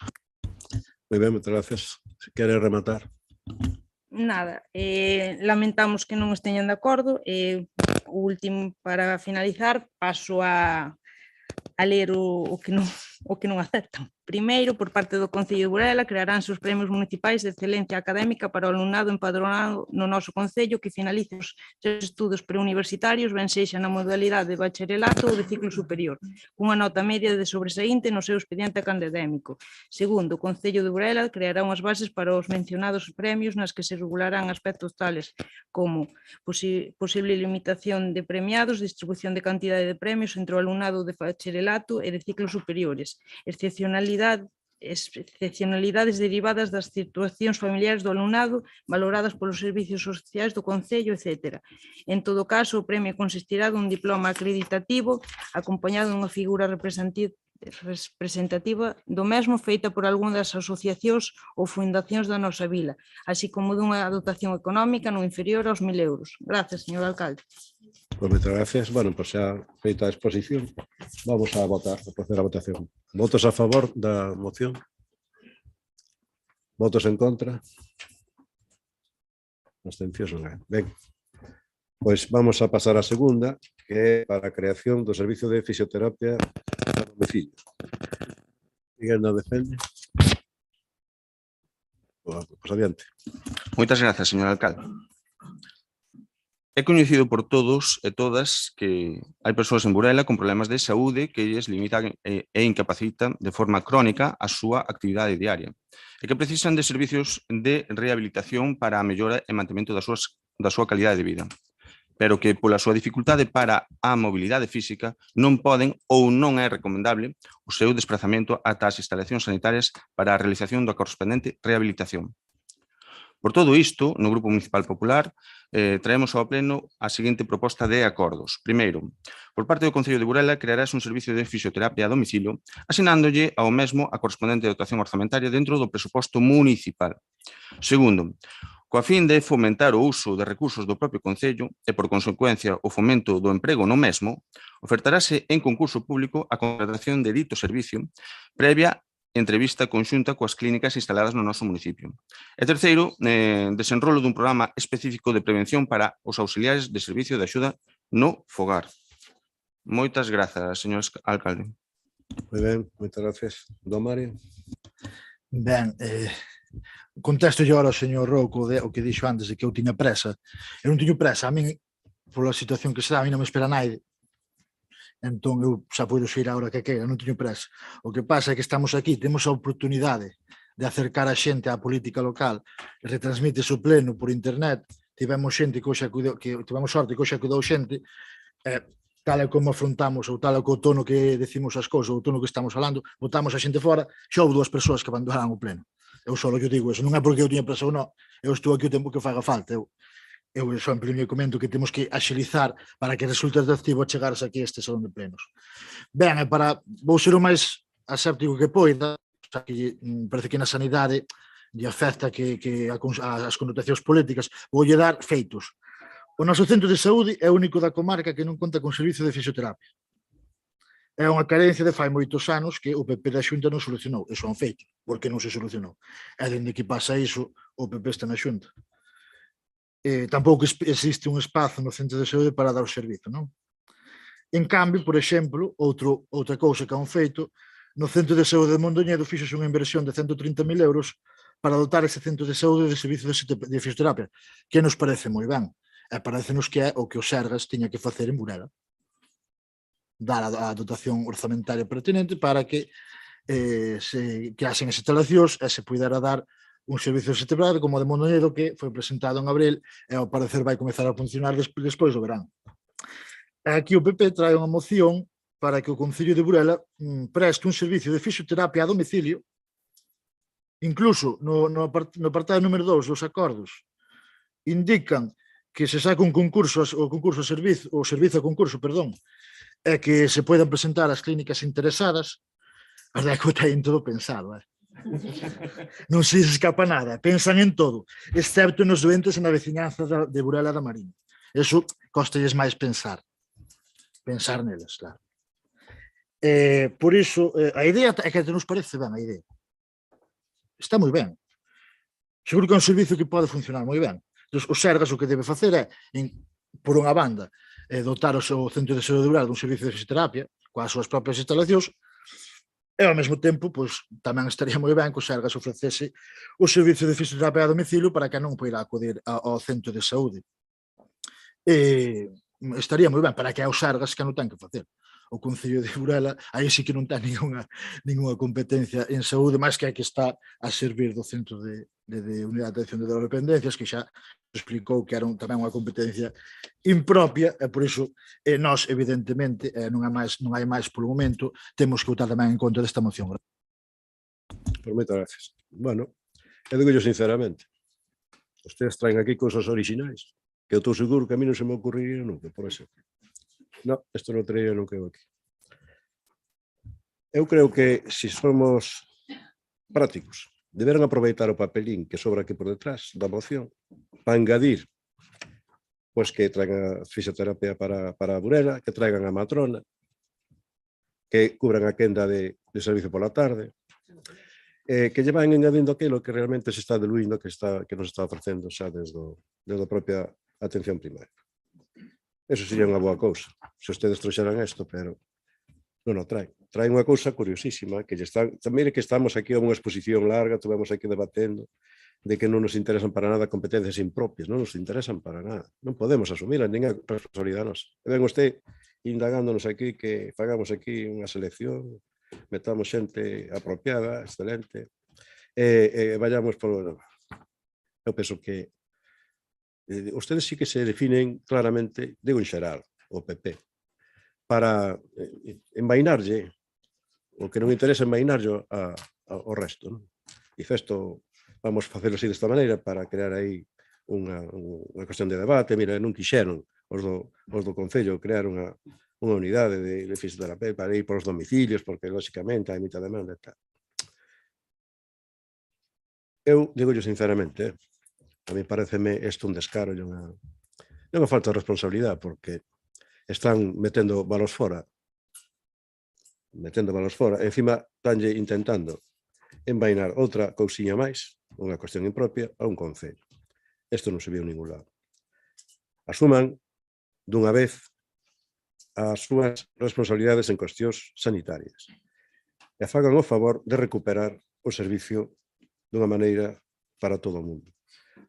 Moi ben, moitas gracias. Se quere rematar.
Nada, lamentamos que non esteñan de acordo. O último, para finalizar, paso a ler o que non aceptan. Primeiro, por parte do Concello de Burela, crearánse os premios municipais de excelencia académica para o alumnado empadronado no noso Concello que finalice os seus estudos preuniversitarios, ben sexa na modalidade de bacharelato ou de ciclo superior, cunha nota media de sobresaínte no seu expediente académico. Segundo, o Concello de Burela creará unhas bases para os mencionados premios nas que se regularán aspectos tales como posible limitación de premiados, distribución de cantidade de premios entre o alumnado de bacharelato e de ciclos superiores, excepcionalidades derivadas das situacións familiares do alumnado valoradas polos servicios sociais do Concello, etc. En todo caso, o premio consistirá dun diploma acreditativo acompañado dunha figura representativa do mesmo feita por algunha das asociacións ou fundacións da nosa vila, así como dunha dotación económica non inferior aos 1.000 euros. Gracias, señor alcalde.
Pois moitas gracias. Bueno, pois xa feita a exposición, vamos a votar, a proceder a votación. Votos a favor da moción? Votos en contra? Abstencións non hai. Ben, pois vamos a pasar a segunda, que é para a creación do servicio de fisioterapia a domicilio. Miguel non defende? Pois adiante.
Moitas grazas, señor alcalde. É coñecido por todos e todas que hai persoas en Burela con problemas de saúde que lles limitan e incapacitan de forma crónica a súa actividade diaria e que precisan de servicios de rehabilitación para a mellora e mantemento da súa calidade de vida, pero que pola súa dificultade para a mobilidade física non poden ou non é recomendable o seu desplazamento ata as instalacións sanitarias para a realización da correspondente rehabilitación. Por todo isto, no Grupo Municipal Popular, traemos ao pleno a seguinte proposta de acordos. Primeiro, por parte do Concello de Burela, crearás un servicio de fisioterapia a domicilio, asinándolle ao mesmo a correspondente dotación orzamentaria dentro do presuposto municipal. Segundo, coa fin de fomentar o uso de recursos do propio Concello e, por consecuencia, o fomento do emprego no mesmo, ofertarase en concurso público a contratación de dito servicio previa entrevista conxunta coas clínicas instaladas no noso municipio. E terceiro, desenrolo dun programa específico de prevención para os auxiliares de servicio de axuda no fogar. Moitas grazas, señor alcalde.
Moi ben, moitas gracias. Don Mario?
Ben, contesto yo ahora ao señor Rouco o que dixo antes de que eu tiña presa. Eu non tiño presa, a min, pola situación que se dá, a mí non me espera naide. Entón, eu xa podo xeir a hora que queira, non teño presa. O que pasa é que estamos aquí, temos a oportunidade de acercar a xente á política local, retransmite o pleno por internet, tivemos xente que tivemos sorte que hoxe acudou xente, tal e como afrontamos, ou tal e co tono que decimos as cousas, ou o tono que estamos falando, botamos a xente fora, xa houve 2 persoas que abandonaron o pleno. Eu só eu digo eso, non é porque eu tiña presa ou non, eu estou aquí o tempo que faga falta, eu sempre me comento que temos que axilizar para que resulte atractivo chegares aquí a este salón de plenos. Ben, vou ser o máis aséptico que poida, xa que parece que na sanidade lle afecta que as connotacións políticas, voulle dar feitos. O noso centro de saúde é o único da comarca que non conta con servicio de fisioterapia. É unha carencia de fai moitos anos que o PP da Xunta non solucionou. Eso é un feito, porque non se solucionou. E dende que pasa iso, o PP está na Xunta. Tampouco existe un espazo no centro de saúde para dar o servizo, non? En cambio, por exemplo, outra cousa que é un feito, no centro de saúde de Mondoñedo fixose unha inversión de 130.000 euros para dotar ese centro de saúde de servicio de fisioterapia, que nos parece moi ben, e parecenos que é o que o Sergas tiña que facer en Burela. dar a dotación orzamentaria pertinente para que se creasen as instalacións e se pudera dar un servicio de setembro como de Mondoñedo que foi presentado en abril e ao parecer vai comezar a funcionar despois do verán. Aquí o PP trae unha moción para que o Concello de Burela preste un servicio de fisioterapia a domicilio. Incluso no apartado número 2 dos acordos indican que se saca un concurso, o servizo a concurso, perdón, e que se poden presentar as clínicas interesadas. A verdade é que ten todo pensado, non se escapa nada, pensan en todo, excepto nos doentes na veciñanza de Burela da Mariña. Eso costalles máis pensar neles, claro. Por iso, a idea é que nos parece ben a idea. Está moi ben. Seguro que é un servizo que pode funcionar moi ben. O Sergas o que debe facer é, por unha banda, dotar o seu centro de saúde de Burela dun servicio de fisioterapia coas súas propias instalacións. E ao mesmo tempo, tamén estaría moi ben que o Sergas ofrecese o servicio de fisioterapia a domicilio para que non poida acudir ao centro de saúde. Estaría moi ben para que é o Sergas que non ten que facer. O Concello de Burela, aí sí que non ten ninguna competencia en saúde, máis que está a servir do Centro de Unidade de Atención de Drogodependencias, que xa explicou que era tamén unha competencia impropia, e por iso nós, evidentemente, non hai máis polo momento, temos que votar tamén en contra desta moción.
Por moitas gracias. Bueno, eu digo yo sinceramente, ustedes traen aquí cousas orixinais, que eu estou seguro que a mí non se me ocurriría nunca, por exemplo. No, isto non traía nunca eu aquí. Eu creo que, se somos prácticos, deberan aproveitar o papelín que sobra aquí por detrás da moción para engadir que traigan a fisioterapia para Burela, que traigan a matrona, que cubran a quenda de servicio pola tarde, que lle van engadindo aquilo que realmente se está diluindo, que nos está ofrecendo xa desde a propia atención primaria. Eso sería unha boa cousa, se ustedes trouxeran isto, pero non o traen. Traen unha cousa curiosísima, que mire que estamos aquí a unha exposición larga, estuvemos aquí debatendo, de que non nos interesan para nada competencias impropias, non nos interesan para nada. Non podemos asumir a ninguén responsabilidade nosa. E ven usted indagándonos aquí que fagamos aquí unha selección, metamos xente apropiada, excelente, e vayamos por... Eu penso que ustedes sí que se definen claramente, digo en xeral, o PP, para envainarlle, o que non interesa envainarlle ao resto. Dice, isto vamos facelo así desta maneira para crear aí unha cuestión de debate. Mira, non quixeron os do Concello crear unha unidade de fisioterapia para ir por os domicilios, porque, lóxicamente, hai moita demanda e tal. Eu digo sinceramente, a mí pareceme isto un descaro e unha falta de responsabilidade, porque están metendo balos fora, encima estánlle intentando envainar outra cousiña máis, unha cuestión impropia, a un concello. Isto non se viu en ningún lado. Asuman dunha vez as súas responsabilidades en cuestións sanitarias e fagan o favor de recuperar o servicio dunha maneira para todo o mundo,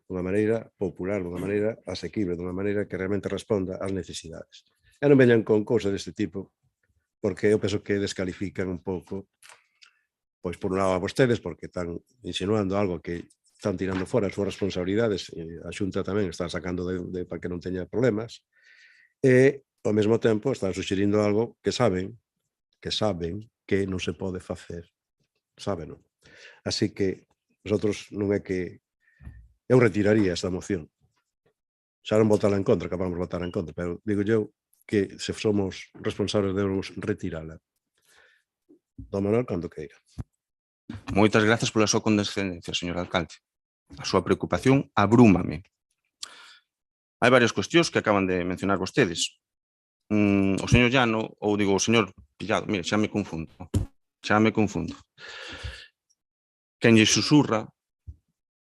dunha maneira popular, dunha maneira asequible, dunha maneira que realmente responda ás necesidades. E non veñan con cousas deste tipo, porque eu penso que descalifican un pouco, pois por un lado a vostedes, porque están insinuando algo que están tirando fora as súas responsabilidades, e a Xunta tamén está sacando para que non teña problemas, e ao mesmo tempo están suxerindo algo que saben que non se pode facer. Sábeno. Así que nosotros non é que... Eu retiraría esta moción. Xa non votarla en contra, que vamos votar en contra, pero digo eu que se somos responsables debemos retirala. Don Manuel, cando queira.
Moitas grazas pola súa condescendencia, señor alcalde. A súa preocupación abrúmame. Hai varias cuestións que acaban de mencionar vostedes. O señor Llano, ou digo o señor Pillado, mire, xa me confundo. Quen lle susurra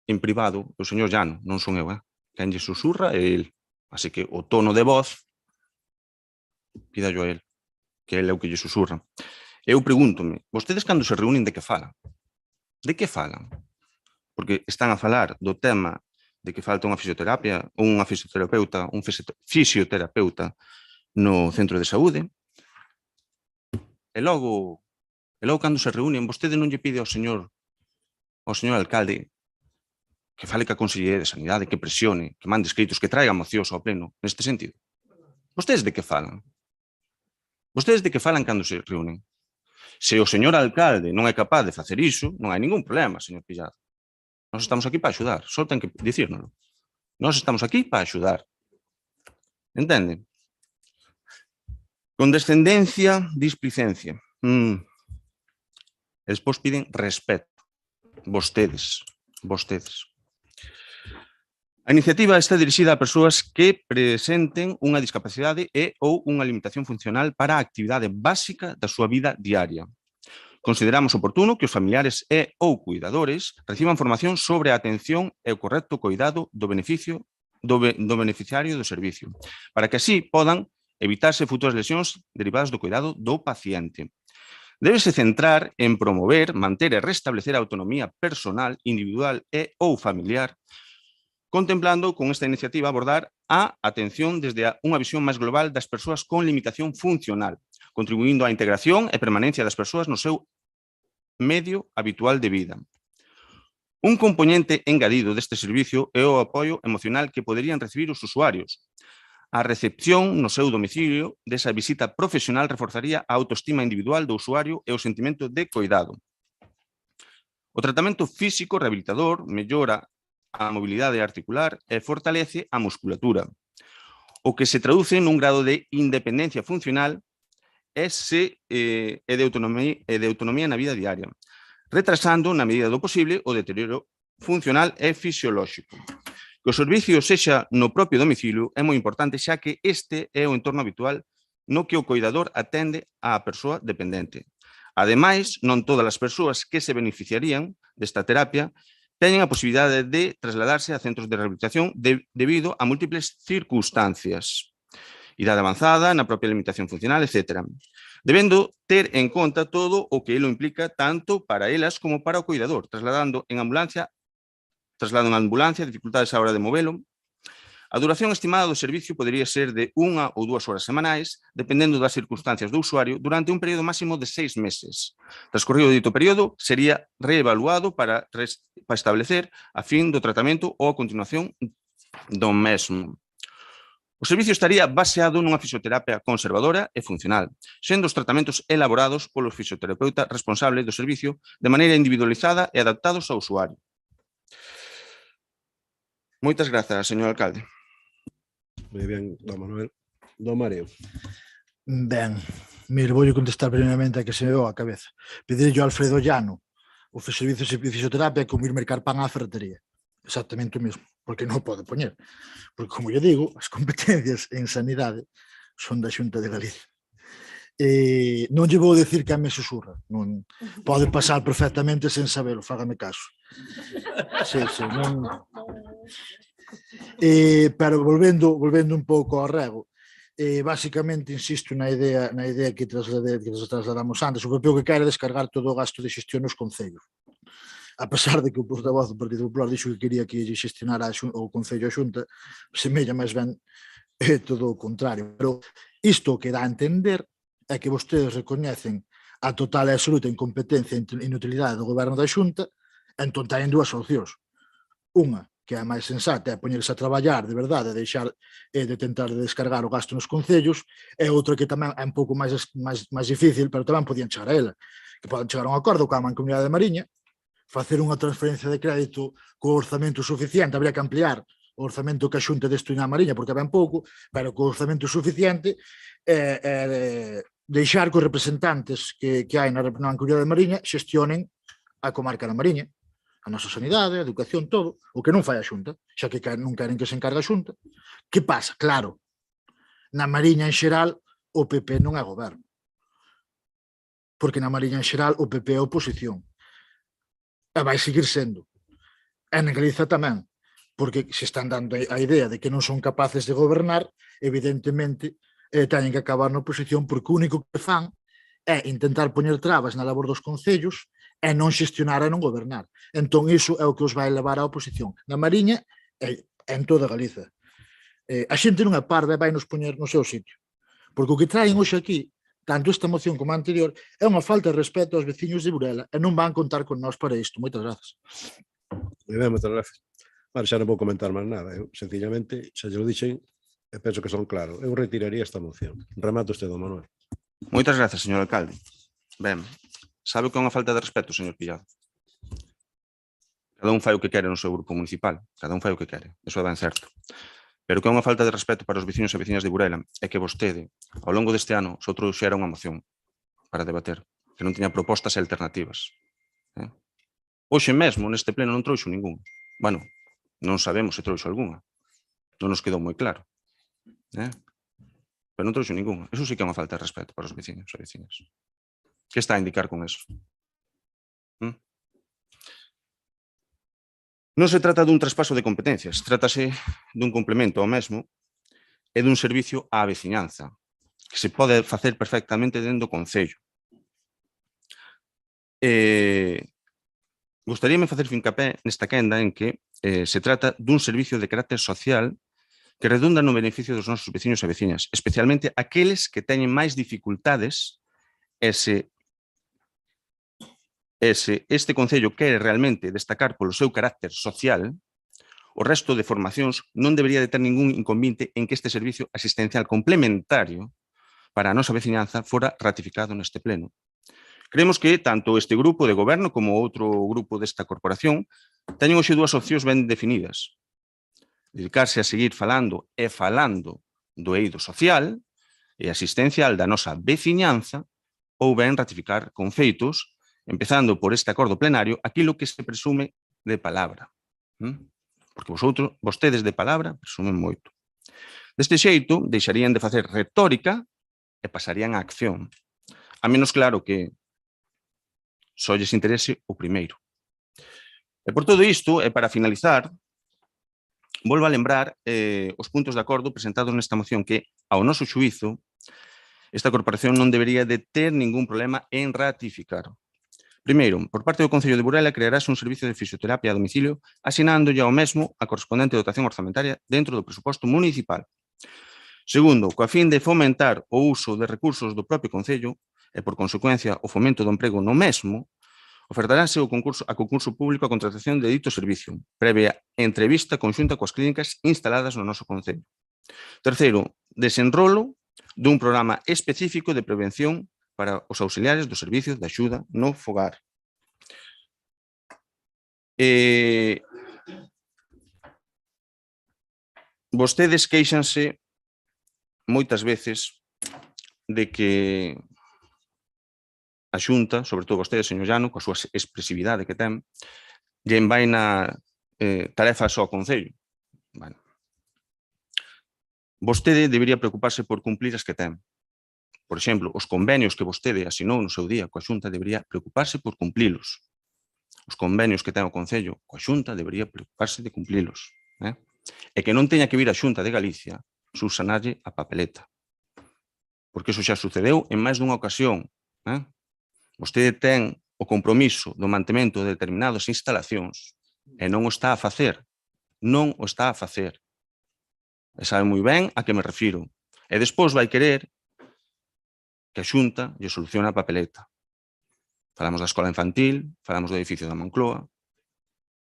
en privado, o señor Llano, non son eu, quen lle susurra é el. Así que o tono de voz, pídallo a el, que ele é o que lle susurra. Eu pregúntome, vostedes cando se reúnen de que falan? De que falan? Porque están a falar do tema de que falta unha fisioterapia, un fisioterapeuta no centro de saúde, E logo cando se reúnen, vostede non lle pide ao señor alcalde que fale ca Consellería de Sanidade, que presione, que mande escritos, que traiga mocións ao pleno, neste sentido. Vostedes de que falan? Vostedes de que falan cando se reúnen? Se o señor alcalde non é capaz de facer iso, non hai ningún problema, señor Pillado. Nós estamos aquí para axudar, só ten que dicírnoslo. Nós estamos aquí para axudar. Entenden? Condescendencia, displicencia. E despois piden respeto. Vostedes. A iniciativa está dirixida a persoas que presenten unha discapacidade e ou unha limitación funcional para a actividade básica da súa vida diaria. Consideramos oportuno que os familiares e ou cuidadores reciban formación sobre a atención e o correcto coidado do beneficiario do servicio, para que así podan evitarse futuras lesións derivadas do cuidado do paciente. Débese centrar en promover, manter e restablecer a autonomía personal, individual e ou familiar, contemplando con esta iniciativa abordar a atención desde unha visión máis global das persoas con limitación funcional, contribuindo á integración e permanencia das persoas no seu medio habitual de vida. Un componente engadido deste servicio é o apoio emocional que poderían recibir os usuarios. A recepción no seu domicilio desa visita profesional reforzaría a autoestima individual do usuario e o sentimento de coidado. O tratamento físico rehabilitador mellora a mobilidade articular e fortalece a musculatura, o que se traduce nun grado de independencia funcional e de autonomía na vida diaria, retrasando, na medida do posible, o deterioro funcional e fisiolóxico. Que o servicio sexa no propio domicilio é moi importante, xa que este é o entorno habitual no que o coidador atende á persoa dependente. Ademais, non todas as persoas que se beneficiarían desta terapia teñen a posibilidade de trasladarse a centros de rehabilitación debido a múltiples circunstancias, idade avanzada, na propia limitación funcional, etc. Debendo ter en conta todo o que elo implica tanto para elas como para o coidador, traslado en ambulancia, dificultades á hora de movelo. A duración estimada do servicio podería ser de 1 ou 2 horas semanais, dependendo das circunstancias do usuario, durante un período máximo de 6 meses. Transcorrido dito período, sería reevaluado para establecer a fin do tratamento ou a continuación do mesmo. O servicio estaría baseado nunha fisioterapia conservadora e funcional, sendo os tratamentos elaborados polo fisioterapeuta responsable do servicio de maneira individualizada e adaptados ao usuario. Moitas grazas, señor alcalde.
Moi ben, don Manuel. Don Mario.
Ben, mire, vou contestar primeiramente a que se me veu a cabeza. Pedirlle ao Alfredo Llano o servicio de fisioterapia como ir mercar pan á ferretería. Exactamente o mesmo, porque non pode poñer. Porque, como lle digo, as competencias en sanidade son da Xunta de Galicia. Non lle vou decir que a me susurra. Non, pode pasar perfectamente sen sabelo, fágame caso. Sí, non... Pero volvendo un pouco ao rego, basicamente insisto na idea que trasladamos antes. O PP que quere descargar todo o gasto de xestión nos concellos, a pesar de que o portavoz do Partido Popular dixo que quería que lle xestionara o Concello a Xunta, semella máis ben todo o contrario. Pero isto que dá a entender é que vostedes recoñecen a total e absoluta incompetencia e inutilidade do goberno da Xunta, entón teñen dúas opcións. Unha, que é a máis sensata, é poñerse a traballar de verdade, de tentar descargar o gasto nos concellos, e outra que tamén é un pouco máis difícil, pero tamén podían chegar a ela, que poden chegar a un acordo coa Mancomunidade de Mariña, facer unha transferencia de crédito co orzamento suficiente, habría que ampliar o orzamento que a Xunta destina a Mariña, porque é ben pouco, pero co orzamento suficiente, deixar que os representantes que hai na Mancomunidade de Mariña xestionen a comarca da Mariña, a nosa sanidade, a educación, todo, o que non fai a Xunta, xa que non queren que se encargue a Xunta. Que pasa? Claro, na Mariña en xeral o PP non é goberno, porque na Mariña en xeral o PP é oposición, e vai seguir sendo. E na Galiza tamén, porque se están dando a idea de que non son capaces de gobernar, evidentemente teñen que acabar na oposición, porque o único que fan é intentar poñer trabas na labor dos concellos e non xestionar e non gobernar. Entón, iso é o que os vai levar á oposición. Na Mariña e en toda Galiza. A xente non é parva e vai nos poñer no seu sitio. Porque o que traen hoxe aquí tanto esta moción como a anterior, é unha falta de respeto aos veciños de Burela e non van contar con nós para isto. Moitas grazas.
Moi ben, moitas gracias. Vale, xa non vou comentar máis nada. Eu, sencillamente, xa lle lo dixen, e penso que son claro. Eu retiraría esta moción. Remato usted, don Manuel.
Moitas grazas, señor alcalde. Ben, sabe o que é unha falta de respeto, señor Pillado? Cada un fai o que quere no seu grupo municipal. Cada un fai o que quere. Eso é ben certo. Pero que é unha falta de respeto para os veciños e veciñas de Burela é que vostede, ao longo deste ano, só trouxera unha moción para debater, que non tiña propostas e alternativas. Hoxe mesmo, neste pleno, non trouxo ningún. Bueno, non sabemos se trouxo algunha. Non nos quedou moi claro. Pero non trouxo ningún. Eso sí que é unha falta de respeto para os veciños e veciñas. Que está a indicar con eso? Non se trata dun traspaso de competencias, trátase dun complemento ao mesmo e dun servicio á veciñanza, que se pode facer perfectamente dentro do Concello. Gostaríame facer fincapé nesta quenda en que se trata dun servicio de carácter social que redunda no beneficio dos nosos veciños e veciñas, especialmente aqueles que teñen máis dificultades e se este Concello quere realmente destacar polo seu carácter social, o resto de formacións non debería de ter ningún inconveniente en que este servicio asistencial complementario para a nosa veciñanza fora ratificado neste pleno. Creemos que tanto este grupo de goberno como outro grupo desta corporación teñen hoxe dúas opcións ben definidas. Dedicarse a seguir falando e falando do eido social e asistencial da nosa veciñanza ou ben ratificar con feitos, empezando por este acordo plenario, aquilo que se presume de palabra. Porque vostedes de palabra presumen moito. Deste xeito, deixarían de facer retórica e pasarían á acción. A menos claro que só lles interese o primeiro. E por todo isto, e para finalizar, volvo a lembrar os puntos de acordo presentados nesta moción que, ao noso xuízo, esta corporación non debería de ter ningún problema en ratificar. Primeiro, por parte do Concello de Burela crearase un servicio de fisioterapia a domicilio asinándolle ao mesmo a correspondente dotación orzamentaria dentro do presuposto municipal. Segundo, coa fin de fomentar o uso de recursos do propio Concello e, por consecuencia, o fomento do emprego no mesmo, ofertarase a concurso público a contratación de dito servicio, previa entrevista conxunta coas clínicas instaladas no noso Concello. Terceiro, desenrolo dun programa específico de prevención para os auxiliares do servicio de axuda no fogar. Vostedes queixanse moitas veces de que a Xunta, sobre todo vostede, señor Llano, coa súa expresividade que ten, lle envaina tarefas ao Concello. Bueno. Vostede debería preocuparse por cumplir as que ten. Por exemplo, os convenios que vostede asinou no seu día coa Xunta debería preocuparse por cumplilos. Os convenios que ten o Concello coa Xunta debería preocuparse de cumplilos. E que non teña que vir a Xunta de Galicia subsanarlle a papeleta. Porque iso xa sucedeu en máis dunha ocasión. Vostede ten o compromiso do mantemento de determinadas instalacións e non o está a facer. Non o está a facer. E sabe moi ben a que me refiro. E despois vai querer que a Xunta lle soluciona a papeleta. Falamos da escola infantil, falamos do edificio da Moncloa,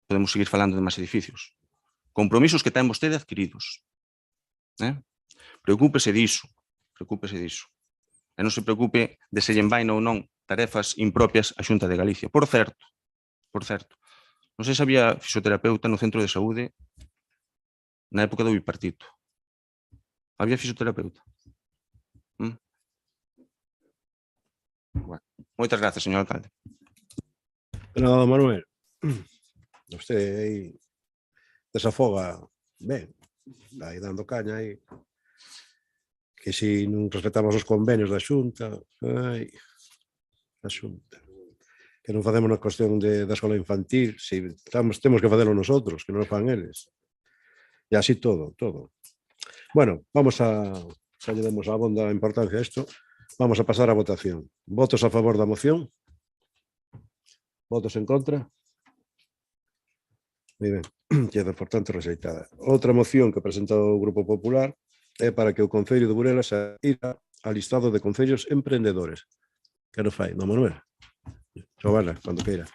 podemos seguir falando de máis edificios. Compromisos que ten vostede adquiridos. Preocúpese diso, E non se preocupe de se lle envaina ou non tarefas impropias a Xunta de Galicia. Por certo, non sei se había fisioterapeuta no centro de saúde na época do bipartito. Había fisioterapeuta. Bueno, moitas grazas, señor alcalde.
Nada, Manuel. Usted aí desafoga ben, aí dando caña aí. Que se non respetamos os convenios da Xunta, a Xunta, que non facemos na cuestión da escola infantil, si temos que facelo nosotros, que non o fan eles. E así todo. Bueno, vamos a, xa lle demos a bonda importancia a isto, vamos a pasar a votación. Votos a favor da moción? Votos en contra? Moi ben, queda por tanto rexeitada. Outra moción que presenta o Grupo Popular é para que o Concello de Burela se adhira al listado de concellos emprendedores. Que nos fai, don Manuel? Giovanna, cando queira.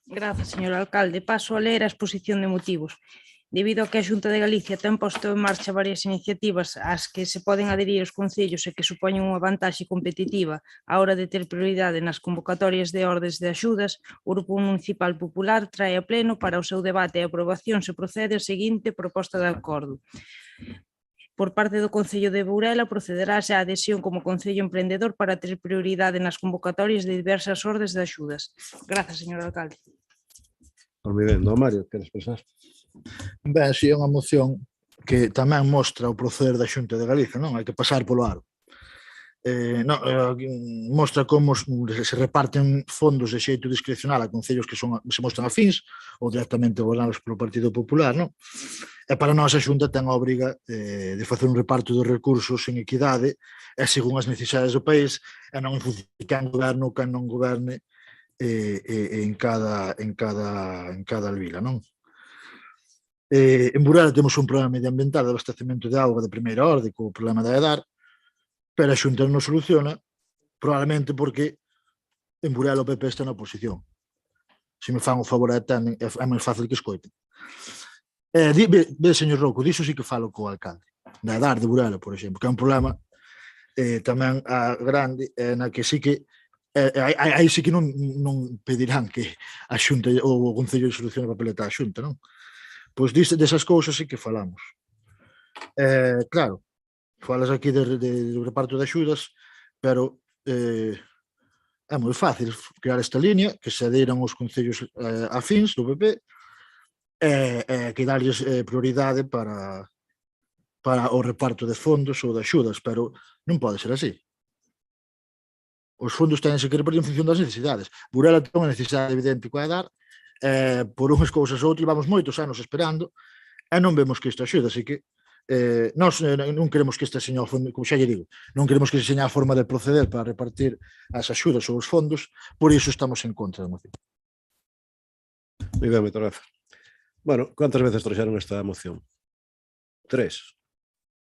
Grazas, señor alcalde. Paso a ler a exposición de motivos. Debido a que a Xunta de Galicia ten posto en marcha varias iniciativas ás que se poden adherir os concellos e que supoñen unha vantaxe competitiva á hora de ter prioridade nas convocatorias de ordes de axudas, o Grupo Municipal Popular trae a pleno para o seu debate e aprobación se procede a seguinte proposta de acordo. Por parte do Concello de Burela procederase á adhesión como Concello Emprendedor para ter prioridade nas convocatorias de diversas ordes de axudas. Grazas, señor alcalde.
Por moi ben, don Mario, queres expresar?
Ben, si é unha moción que tamén mostra o proceder da Xunta de Galicia, non? Hai que pasar polo aro. Mostra como se reparten fondos de xeito discrecional a concellos que se mostran afíns ou directamente gobernados polo Partido Popular, non? E para nós a Xunta ten a obriga de facer un reparto dos recursos en equidade e según as necesidades do país e non en función de quen goberno ou quen non goberne en cada vila, non? En Burela temos un problema medioambiental de abastecemento de auga de primeira orde co problema da EDAR, pero a Xunta non soluciona probablemente porque en Burela o PP está na oposición. Se me fan o favor é máis fácil que escoiten. Ve, señor Rouco, diso sí que falo co alcalde da EDAR de Burela, por exemplo, que é un problema tamén grande na que sí que aí sí que non pedirán que a Xunta ou o Concello solucione a papeleta da Xunta, non? Pois desas cousas sí que falamos. Claro, falas aquí do reparto de axudas, pero é moi fácil crear esta línea, que se adeiran os concellos afíns do PP, e que darlles prioridade para o reparto de fondos ou de axudas, pero non pode ser así. Os fondos tenense que repartir en función das necesidades. Burela ten unha necesidade evidente coa EDAR, por unhas cousas ou outras, vamos moitos anos esperando e non vemos que isto axuda, así que nós non queremos que esta seña, como xa lle digo, non queremos que se seña a forma de proceder para repartir as axudas ou os fondos, por iso estamos en contra da moción.
Moi ben, moito gracias. Bueno, quantas veces trouxeron esta moción? 3.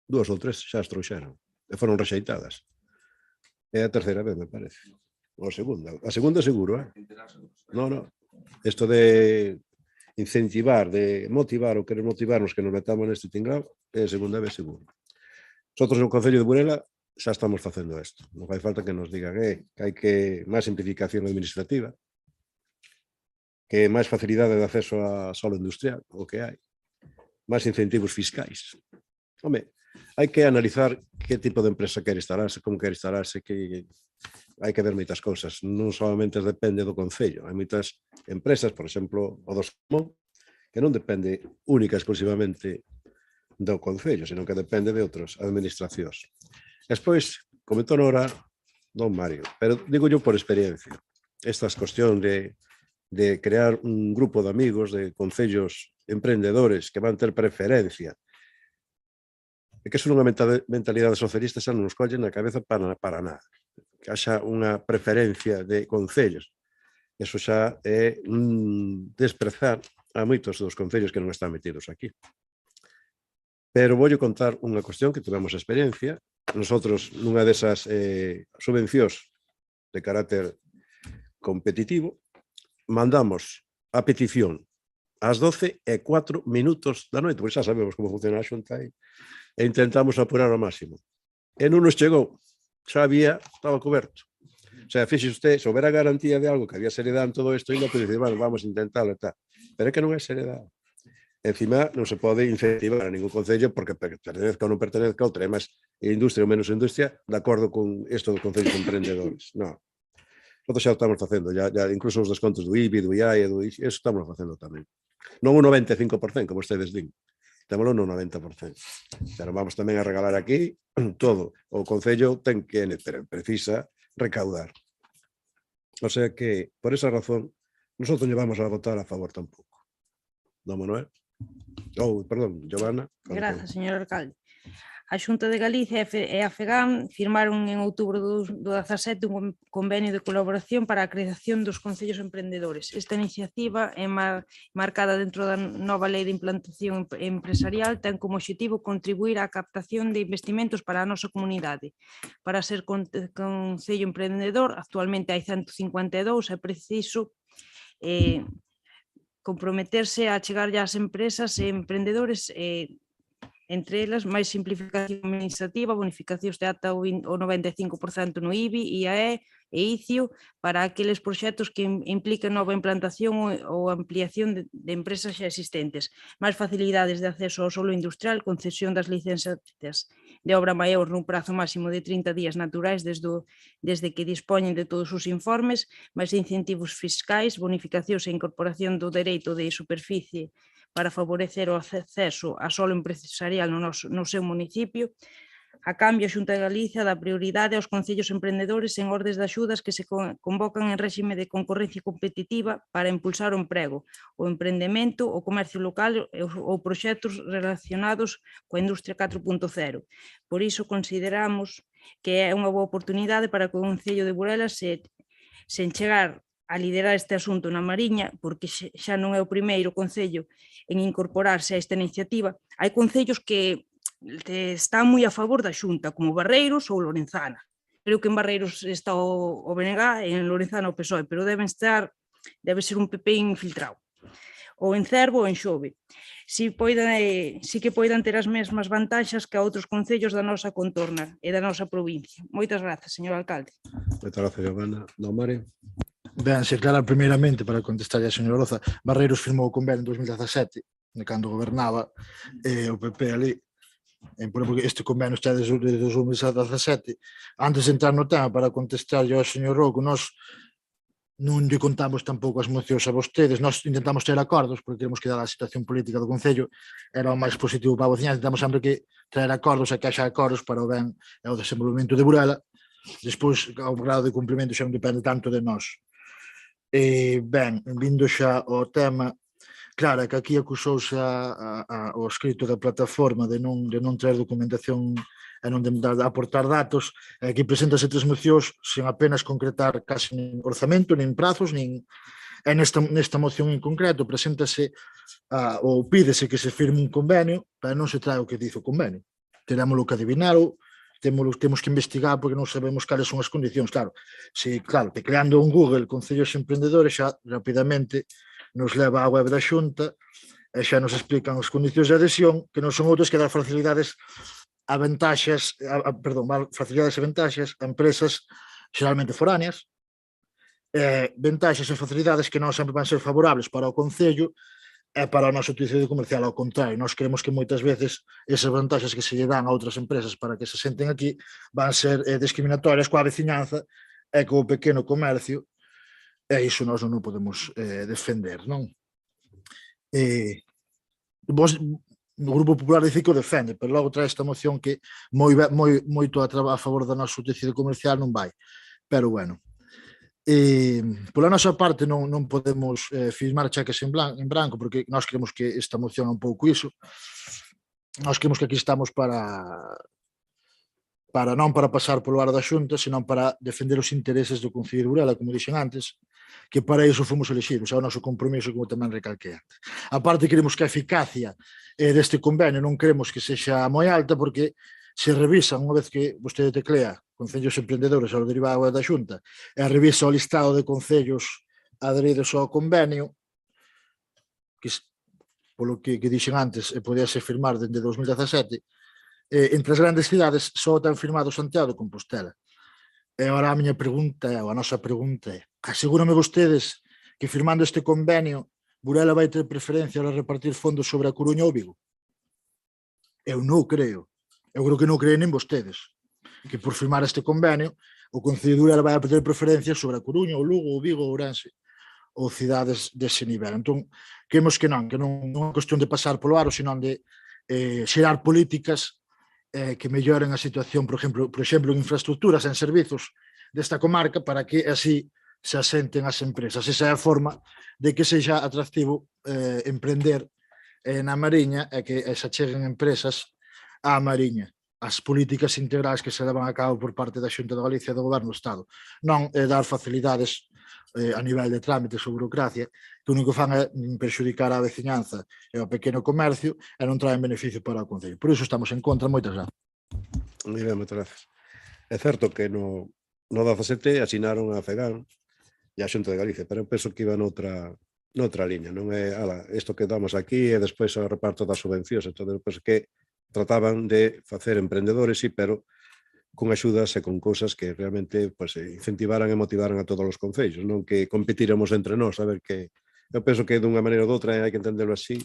2 ou 3 xa as trouxeron e foron rexeitadas. É a terceira vez, me parece. Ou a segunda. A segunda seguro, Non. Isto de incentivar, de motivar ou querer motivarnos que nos metamos neste tinglao, é a segunda vez seguro. Nosotros no Concello de Burela xa estamos facendo isto. Non fai falta que nos digan que hai que máis simplificación administrativa, que máis facilidade de acceso a solo industrial, o que hai, máis incentivos fiscais. Home, hai que analizar que tipo de empresa quer instalarse, como quer instalarse, que hai que ver moitas cousas. Non solamente depende do Concello. Hai moitas empresas, por exemplo, o do Salmón, que non depende única e exclusivamente do Concello, senón que depende de outras administracións. Despois, comentou ahora don Mario, pero digo yo por experiencia, estas cuestión de crear un grupo de amigos, de concellos emprendedores que van ter preferencia, e que son unha mentalidade socialista xa non nos collen na cabeza para nada. Que haxa unha preferencia de concellos. Eso xa é desprezar a moitos dos concellos que non están metidos aquí. Pero voulle contar unha cuestión que tivemos experiencia. Nosotros, nunha desas subvencións de carácter competitivo, mandamos a petición ás 12:04 da noite, pois xa sabemos como funciona a Xunta aí, e intentamos apurar ao máximo. E non nos chegou. Xa estaba coberto. O sea, fixe usted, se houbera garantía de algo, que había seriedade en todo isto, ainda pode dicir, bueno, vamos a intentarlo e tal. Pero é que non é seriedade. Encima, non se pode incentivar a ningún concello porque pertenezca ou non pertenezca ou máis industria ou menos industria de acordo con isto dos concellos emprendedores. Non. Nosotros xa o estamos facendo, ya incluso os descontos do IBI, do IAE, eso estamos facendo tamén. Non un 95%, como ustedes din. Témolo no 90%. Pero vamos tamén a regalar aquí todo. O Concello ten que precisa recaudar. O sea que, por esa razón, nosotros llevamos a votar a favor tampouco. Don Manuel? Perdón, Giovanna.
Grazas, señor alcalde. A Xunta de Galicia e a FEGAM firmaron en outubro do 17 un convenio de colaboración para a creación dos concellos emprendedores. Esta iniciativa é marcada dentro da nova lei de implantación empresarial, ten como obxectivo contribuir á captación de investimentos para a nosa comunidade. Para ser concello emprendedor, actualmente hai 152, é preciso comprometerse a chegar ás empresas e emprendedores entre elas, máis simplificación administrativa, bonificacións de ata o 95% no IBI, IAE e ICIO para aqueles proxectos que implican nova implantación ou ampliación de empresas xa existentes, máis facilidades de acceso ao solo industrial, concesión das licencias de obra maior nun prazo máximo de 30 días naturais desde que dispoñen de todos os informes, máis incentivos fiscais, bonificacións e incorporación do dereito de superficie para favorecer o acceso a solo empresarial no seu municipio. A cambio, a Xunta de Galicia dá prioridade aos concellos emprendedores en ordes de axudas que se convocan en réxime de concorrencia competitiva para impulsar o emprego, o emprendemento, o comercio local ou proxectos relacionados coa industria 4.0. Por iso consideramos que é unha boa oportunidade para que o Concello de Burelas se enchegar a liderar este asunto na Mariña, porque xa non é o primeiro concello en incorporarse a esta iniciativa. Hai concellos que están moi a favor da Xunta, como Barreiros ou Lorenzana. Creo que en Barreiros está o BNG e en Lorenzana o PSOE, pero debe ser un PP infiltrado. Ou en Cervo ou en Xove. Si que poidan ter as mesmas vantaxas que a outros concellos da nosa contorna e da nosa provincia. Moitas grazas, señor alcalde.
Moitas grazas, Giovanna. Non, Mario?
Ben, se aclarar primeiramente para contestar a señora Roza, Barreiros firmou o convenio en 2017, cando gobernaba o PP ali, porque este convenio está desde 2017. Antes de entrar no tema, para contestar ao señor Roco, nós non lle contamos tampouco as mocións a vostedes, nós intentamos ter acordos, porque queremos que dada a situación política do Concello era o máis positivo para a veciñanza, intentamos sempre que traer acordos e que haxa acordos para o ben e o desenvolvemento de Burela. Despois, o grado de cumprimento xa non depende tanto de nós. Ben, vindo xa ao tema, claro, que aquí acusouse o escrito da plataforma de non traer documentación e non de aportar datos. Aquí preséntase 3 mocións sen apenas concretar casi nin orzamento, nin prazos, nin... E nesta moción en concreto preséntase ou pídese que se firme un convenio, pero non se trae o que dice o convenio. Terémoslo que adivinalo, temos que investigar porque non sabemos cales son as condicións. Claro, que creando un Google Concellos Emprendedores xa rapidamente nos leva á web da Xunta e xa nos explican as condicións de adhesión, que non son outras que dar facilidades e ventaxas a empresas xeralmente foráneas, ventaxas e facilidades que non sempre van ser favorables para o Concello e para o noso tecido comercial. Ao contrario, nós creemos que moitas veces esas vantaxes que se lle dan a outras empresas para que se senten aquí van ser discriminatorias coa veciñanza e co pequeno comercio, e iso nós non o podemos defender, non? Vos, o Grupo Popular dice que o defende, pero logo trae esta moción que moito a favor do noso tecido comercial non vai. Pero bueno, pola nosa parte non podemos firmar cheques en branco, porque nós creemos que esta moción é un pouco iso. Nós creemos que aquí estamos non para pasar polo ar da Xunta, senón para defender os intereses do Concello de Burela, como dixen antes, que para iso fomos elegidos, é o noso compromiso, como tamén recalquei antes. A parte, queremos que a eficacia deste convenio non queremos que sexa moi alta, porque se revisan, unha vez que vostede teclea Concellos Emprendedores ao derivado da Xunta e revisa o listado de concellos adheridos ao convenio, que polo que dixen antes podía ser firmar dende 2017, entre as grandes cidades só ten firmado Santiago de Compostela. E agora a miña pregunta, a nosa pregunta é: asegúrame vostedes que firmando este convenio Burela vai ter preferencia para repartir fondos sobre a Coruña ou Vigo? Eu non creo. Eu creo que non creen nin vostedes que por firmar este convenio o Concello de Burela vai a ter preferencia sobre a Coruña, ou Lugo, ou Vigo, ou Ourense, ou cidades dese nivel. Entón, creemos que non é unha cuestión de pasar polo aro, senón de xerar políticas que melloren a situación, por exemplo, en infraestructuras, en servizos desta comarca, para que así se asenten as empresas. Esa é a forma de que sexa atractivo emprender na Mariña e que se acheguen empresas á Mariña. as políticas integrais que se levan a cabo por parte da Xunta de Galicia e do Goberno do Estado. Non é dar facilidades a nivel de trámites ou burocracia, que o único fan é perxudicar a veciñanza e ao pequeno comercio e non traen beneficio para o Concello. Por iso estamos en contra. Moitas gracias.
Moi ben, moitas gracias. É certo que no 17 asinaron a FEGAN e a Xunta de Galicia, pero eu penso que iba noutra liña, non é, isto que damos aquí e despois o reparto das subvencións, entón, eu penso que trataban de facer emprendedores, sí, pero con axudas e con cousas que realmente pues, incentivaran e motivaran a todos os concellos, non que competíramos entre nós, a ver que eu penso que dunha maneira ou doutra, hai que entenderlo así,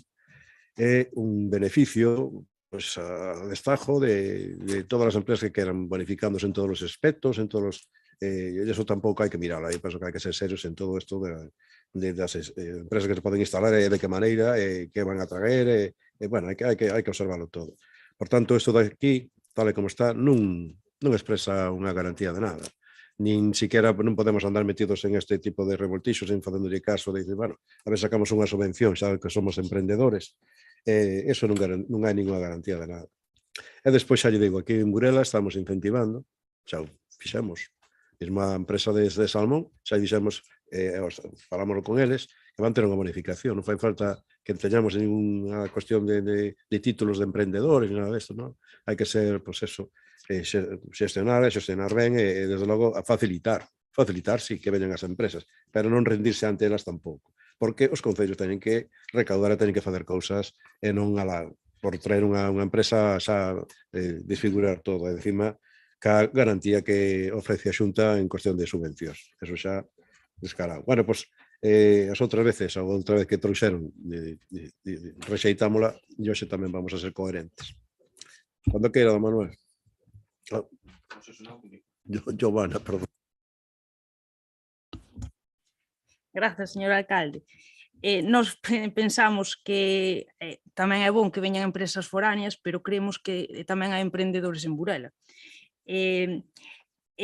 é un beneficio pues, a destajo de todas as empresas que queran bonificándose en todos os aspectos, en todos os, e eso tampouco hai que mirarlo, aí penso que hai que ser serios en todo isto das empresas que se poden instalar e de que maneira, que van a traer, bueno, hai que observarlo todo. Por tanto, isto de aquí, tal e como está, non expresa unha garantía de nada. Nin siquiera non podemos andar metidos en este tipo de revoltixos en facéndolle caso de decir, bueno, a ver, sacamos unha subvención, xa que somos emprendedores. Eso non hai ninguna garantía de nada. E despois xa lle digo, aquí en Burela estamos incentivando, xa o fixemos, mesmo a empresa de Salmón, xa dixemos, falámoslo con eles, que van ter unha bonificación, non fai falta que teñamos ninguna cuestión de títulos de emprendedores, nada disto, non? Hai que ser, pois eso, xestionar ben e, desde logo, a facilitar, sí, que veñan as empresas, pero non rendirse ante elas tampouco, porque os concellos teñen que recaudar e teñen que facer cousas e non por traer unha empresa xa desfigurar todo, e encima, ca garantía que ofrece a Xunta en cuestión de subvencións. Eso xa descarado. Bueno, pois, as outras veces, a outra vez que trouxeron, rexeitámola, e hoxe tamén vamos a ser coherentes. Cando queira, don Manuel. Giovanna, perdón.
Grazas, señor alcalde. Nos pensamos que tamén é bon que veñan empresas foráneas, pero creemos que tamén hai emprendedores en Burela. E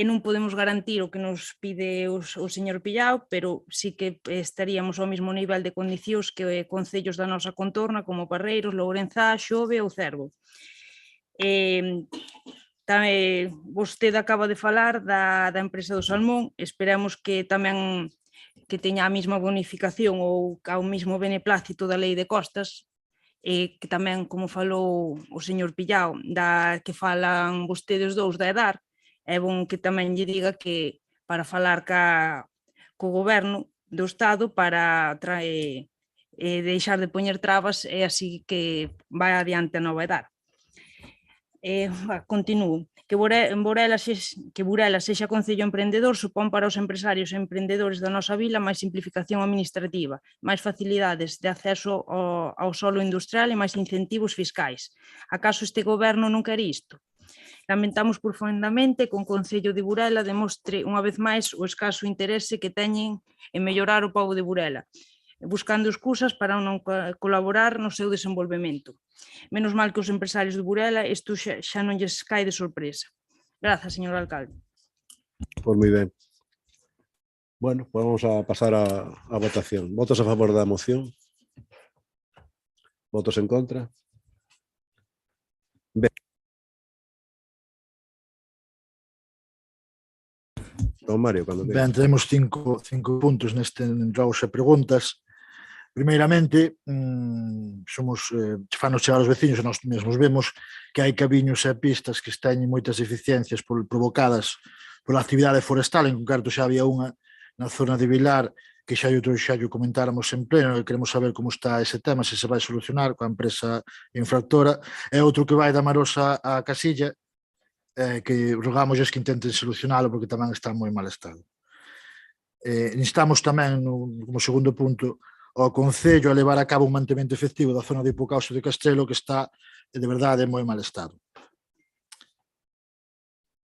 non podemos garantir o que nos pide o señor Pillao, pero sí que estaríamos ao mesmo nivel de condicións que concellos da nosa contorna, como Parreiros, Lourenzá, Xove ou Cervo. Tamén vostede acaba de falar da empresa do Salmón, esperamos que tamén que teña a mesma bonificación ou ao mesmo beneplácito da lei de costas, que tamén, como falou o señor Pillao, que falan vostedes dous da EDAR, é bon que tamén lle diga que para falar co goberno do Estado para deixar de poñer trabas e así que vai adiante a nova EDAR. Continúo. Que Burela sexa concello emprendedor supón para os empresarios e emprendedores da nosa vila máis simplificación administrativa, máis facilidades de acceso ao solo industrial e máis incentivos fiscais. Acaso este goberno non quere isto? Lamentamos profundamente que o Concello de Burela demostre unha vez máis o escaso interese que teñen en mellorar o pobo de Burela, buscando excusas para non colaborar no seu desenvolvemento. Menos mal que os empresarios de Burela isto xa non lles cae de sorpresa. Grazas, señor alcalde.
Pois moi ben. Bueno, pues vamos a pasar a votación. ¿Votos a favor da moción? ¿Votos en contra? Ben. Don Mario, cando queira.
Ben, tenemos cinco puntos neste rouse preguntas. Primeiramente, fanos chegar aos veciños e nós mesmos vemos que hai camiños e pistas que teñen moitas deficiencias provocadas pola actividade forestal, en concreto xa había unha na zona de Vilar que xa o comentáramos en pleno, e queremos saber como está ese tema, se se vai solucionar coa empresa infractora, e outro que vai da Marosa a Casilla, que rogamos que intenten solucionalo porque tamén está en moi mal estado. Instamos tamén, como segundo punto, ao Concello a levar a cabo un mantemento efectivo da zona de Hipocauso de Castrelo, que está, de verdade, en moi mal estado.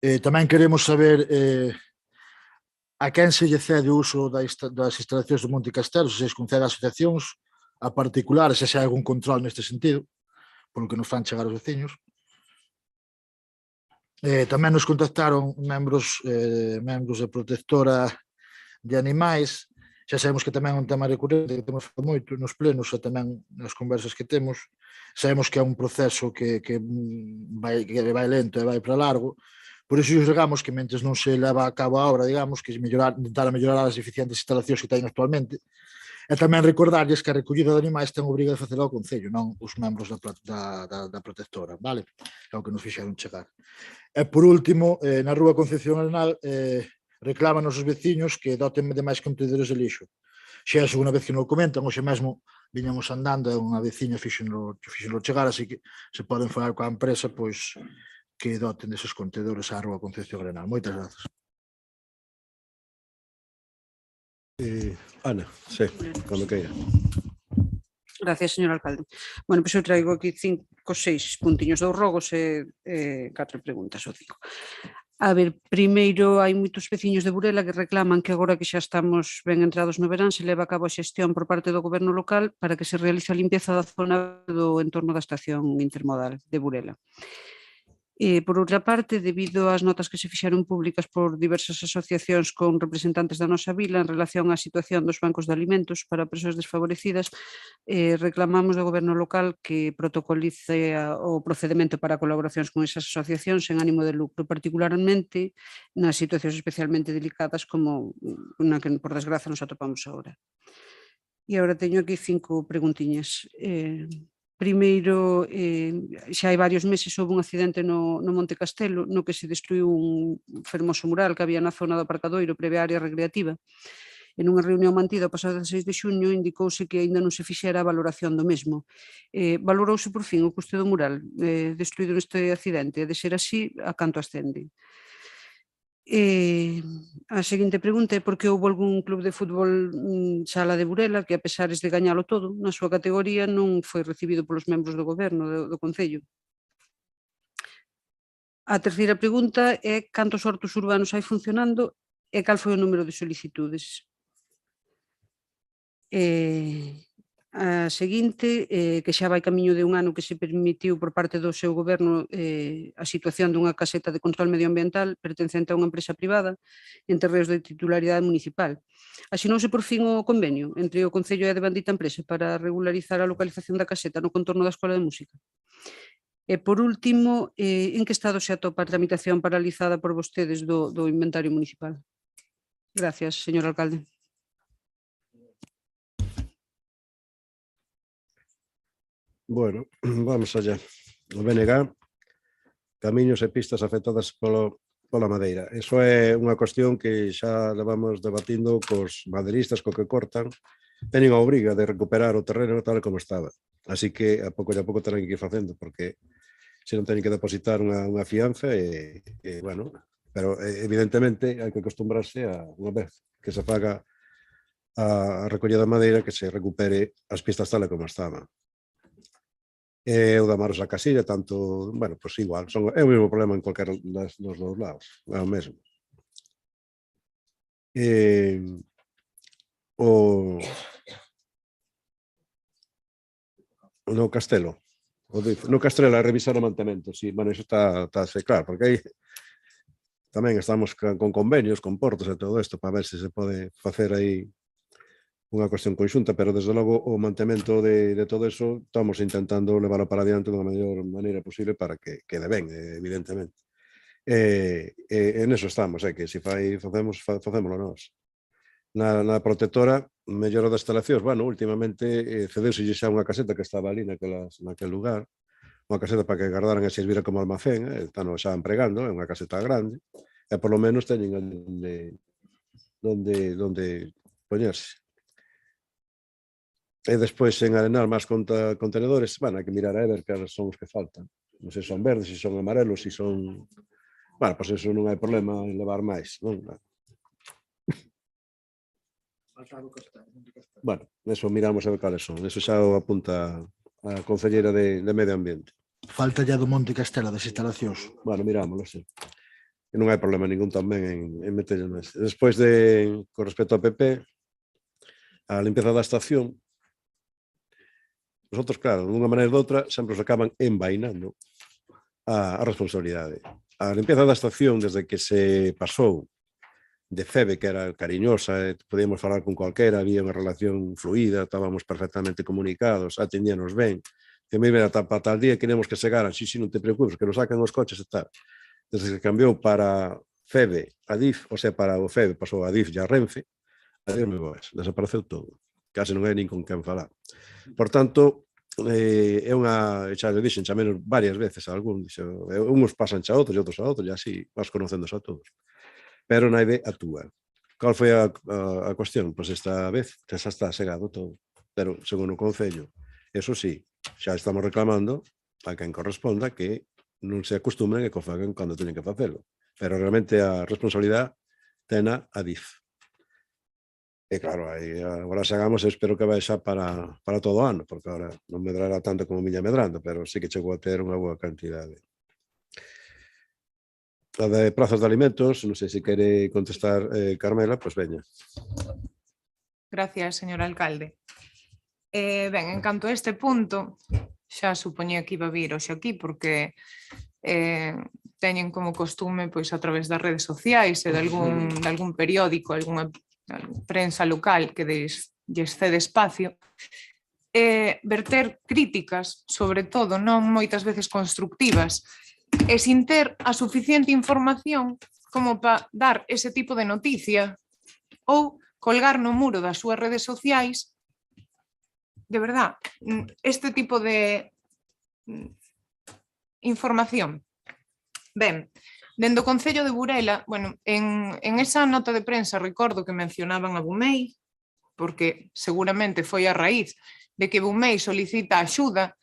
Tamén queremos saber a quen se lle cede o uso das instalacións do Monte Castelo, se se concede a asociacións, a particulares, se hai algún control neste sentido, polo que nos fan chegar os veciños. Tamén nos contactaron membros de protectora de animais xa sabemos que tamén é un tema recurrente que temos falado moito nos plenos e tamén nas conversas que temos. Sabemos que é un proceso que vai lento e vai para largo, por iso os regamos que mentres non se leva a cabo a obra, digamos, que intentar mellorar as eficientes instalacións que teñen actualmente. E tamén recordarlles que a recollida de animais ten obriga de facelo ao Concello, non os membros da protectora, vale? É o que nos fixeron chegar. E por último, na Rúa Concepción Arenal, reclaman os veciños que doten de máis contedores de lixo. Xa é a segunda vez que nos comentan, hoxe mesmo viñamos andando e unha veciña fixenlo chegar, así que se poden falar coa empresa, pois que doten deses contedores á Rúa Concepción Arenal. Moitas grazas.
Ana, sí, cando queira.
Gracias, señor alcalde. Bueno, pois eu traigo aquí 5 ou 6 puntiños, 2 rogos e 4 preguntas ou 5. A ver, primeiro, hai moitos veciños de Burela que reclaman que agora que xa estamos ben entrados no verán se leva a cabo a xestión por parte do goberno local para que se realice a limpieza da zona do entorno da estación intermodal de Burela. Por outra parte, debido ás notas que se fixeron públicas por diversas asociacións con representantes da nosa vila en relación á situación dos bancos de alimentos para persoas desfavorecidas, reclamamos do goberno local que protocolice o procedemento para colaboracións con esas asociacións en ánimo de lucro, particularmente nas situacións especialmente delicadas como na que, por desgraza, nos atopamos agora. E agora teño aquí 5 preguntiñas. Primeiro, xa hai varios meses houve un accidente no Monte Castelo no que se destruiu un fermoso mural que había na zona do aparcadoiro previa área recreativa. En unha reunión mantida o pasado 16 de xuño indicouse que aínda non se fixera a valoración do mesmo. Valorouse por fin o custe do mural destruído neste accidente? De ser así, a canto ascende? A seguinte pregunta é por que houve algún club de fútbol sala de Burela que, a pesares de gañalo todo, na súa categoría non foi recibido polos membros do goberno do Concello. A terceira pregunta é cantos hortos urbanos hai funcionando e cal foi o número de solicitudes. A seguinte, que xa vai camiño de un ano que se permitiu por parte do seu goberno a situación dunha caseta de control medioambiental pertencente a unha empresa privada en terreos de titularidade municipal. Asinouse por fin o convenio entre o Concello e a devandita empresa para regularizar a localización da caseta no contorno da Escola de Música. E por último, en que estado se atopa a tramitación paralizada por vostedes do inventario municipal? Gracias, señor alcalde.
Bueno, vamos allá. O BNG, camiños e pistas afectadas pola madeira. Iso é unha cuestión que xa levamos debatindo cos madeiristas, co que cortan. Teñen a obriga de recuperar o terreno tal como estaba. Así que a pouco terán que ir facendo, porque se non teñen que depositar unha fianza bueno, pero evidentemente hai que acostumbrarse a unha vez que se faga a recollida de madeira que se recupere as pistas tal como estaban. O da Maros a Casilla, tanto, bueno, pois igual, é o mesmo problema en cualquier dos dous lados, é o mesmo. No Castelo, no Castelo a revisar o mantemento, sí, bueno, iso está claro, porque aí tamén estamos con convenios, con portos e todo isto, para ver se pode facer aí unha cuestión conxunta, pero desde logo o mantemento de todo eso estamos intentando levarlo para adiante da mellor maneira posible para que quede ben, evidentemente. En eso estamos, que se facémoslo nós. Na protectora, mellora das instalacións, bueno, últimamente cedeuse xa unha caseta que estaba ali naquel lugar, unha caseta para que guardaran e se vira como almacén, están xa empregando, é unha caseta grande, e por lo menos teñen onde poñerse. E despois en Arenal máis contenedores, bueno, hai que mirar a ver que son os que faltan. Non sei se son verdes, se son amarelos, se son... Bueno, pois eso non hai problema en levar máis, non? Bueno, eso miramos a ver cales son. Eso xa o apunta a concelleira de Medio Ambiente.
Falta ya do Monte Castelo das instalacións.
Bueno, mirámoslo, sí. E non hai problema ningún tamén en meterlo nese. Despois con respecto ao PP, a limpeza da estación, nosotros, claro, de unha maneira ou doutra, sempre os acaban envainando a responsabilidade. A limpeza da estación, desde que se pasou Febe, que era cariñosa, podíamos falar con cualquera, había unha relación fluida, estábamos perfectamente comunicados, atendíanos ben. E me iba para tal día, queremos que chegaran, sí, non te preocupes, que nos sacan os coches e tal. Desde que cambiou para Febe, a DIF, o sea, para o Febe pasou a DIF e a Renfe, a Dios me boas, desapareceu todo. Case non hai nin con quen falar. Por tanto, é unha, xa le dixen, xa menos varias veces a algún, uns pasan xa outros e outros a outros, e así vas conocéndose a todos. Pero naive actúa. Cal foi a cuestión? Pois esta vez xa está segado todo. Pero, segundo o Concello, eso sí, xa estamos reclamando a quen corresponda que non se acostumen e que o fagan cando teñen que facelo. Pero realmente a responsabilidade tena a DIF. E claro, aí agora chegamos, espero que vai xa para todo o ano, porque agora non medrará tanto como miña medrando, pero sí que chegou a ter unha boa cantidade. A de prazas de alimentos, non sei se quere contestar Carmela, pois veña.
Gracias, señor alcalde. Ben, en canto a este punto, xa supoñía que iba a vir hoxe aquí, porque teñen como costume, pois a través das redes sociais e de algún periódico, algunha prensa local que lles cede espacio, verter críticas, sobre todo, non moitas veces constructivas, e sin ter a suficiente información como para dar ese tipo de noticia ou colgar no muro das súas redes sociais, de verdad, este tipo de información. Ben, dende o Concello de Burela, bueno, en esa nota de prensa recordo que mencionaban a Bumei, porque seguramente foi a raíz de que Bumei solicita axuda,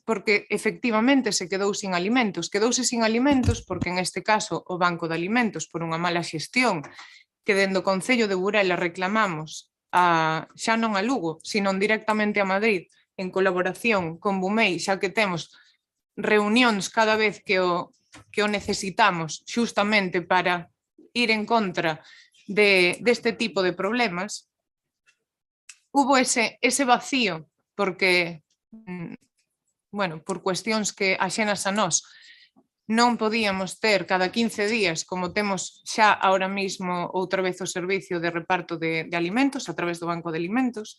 porque efectivamente se quedou sin alimentos. Quedouse sin alimentos porque en este caso o Banco de Alimentos, por unha mala xestión, que dende o Concello de Burela reclamamos xa non a Lugo, sino directamente a Madrid, en colaboración con Bumei, xa que temos reunións cada vez que o necesitamos xustamente para ir en contra deste tipo de problemas, hubo ese vacío, porque, bueno, por cuestións que axenas a nós non podíamos ter cada 15 días, como temos xa ahora mismo outra vez o servicio de reparto de alimentos a través do Banco de Alimentos,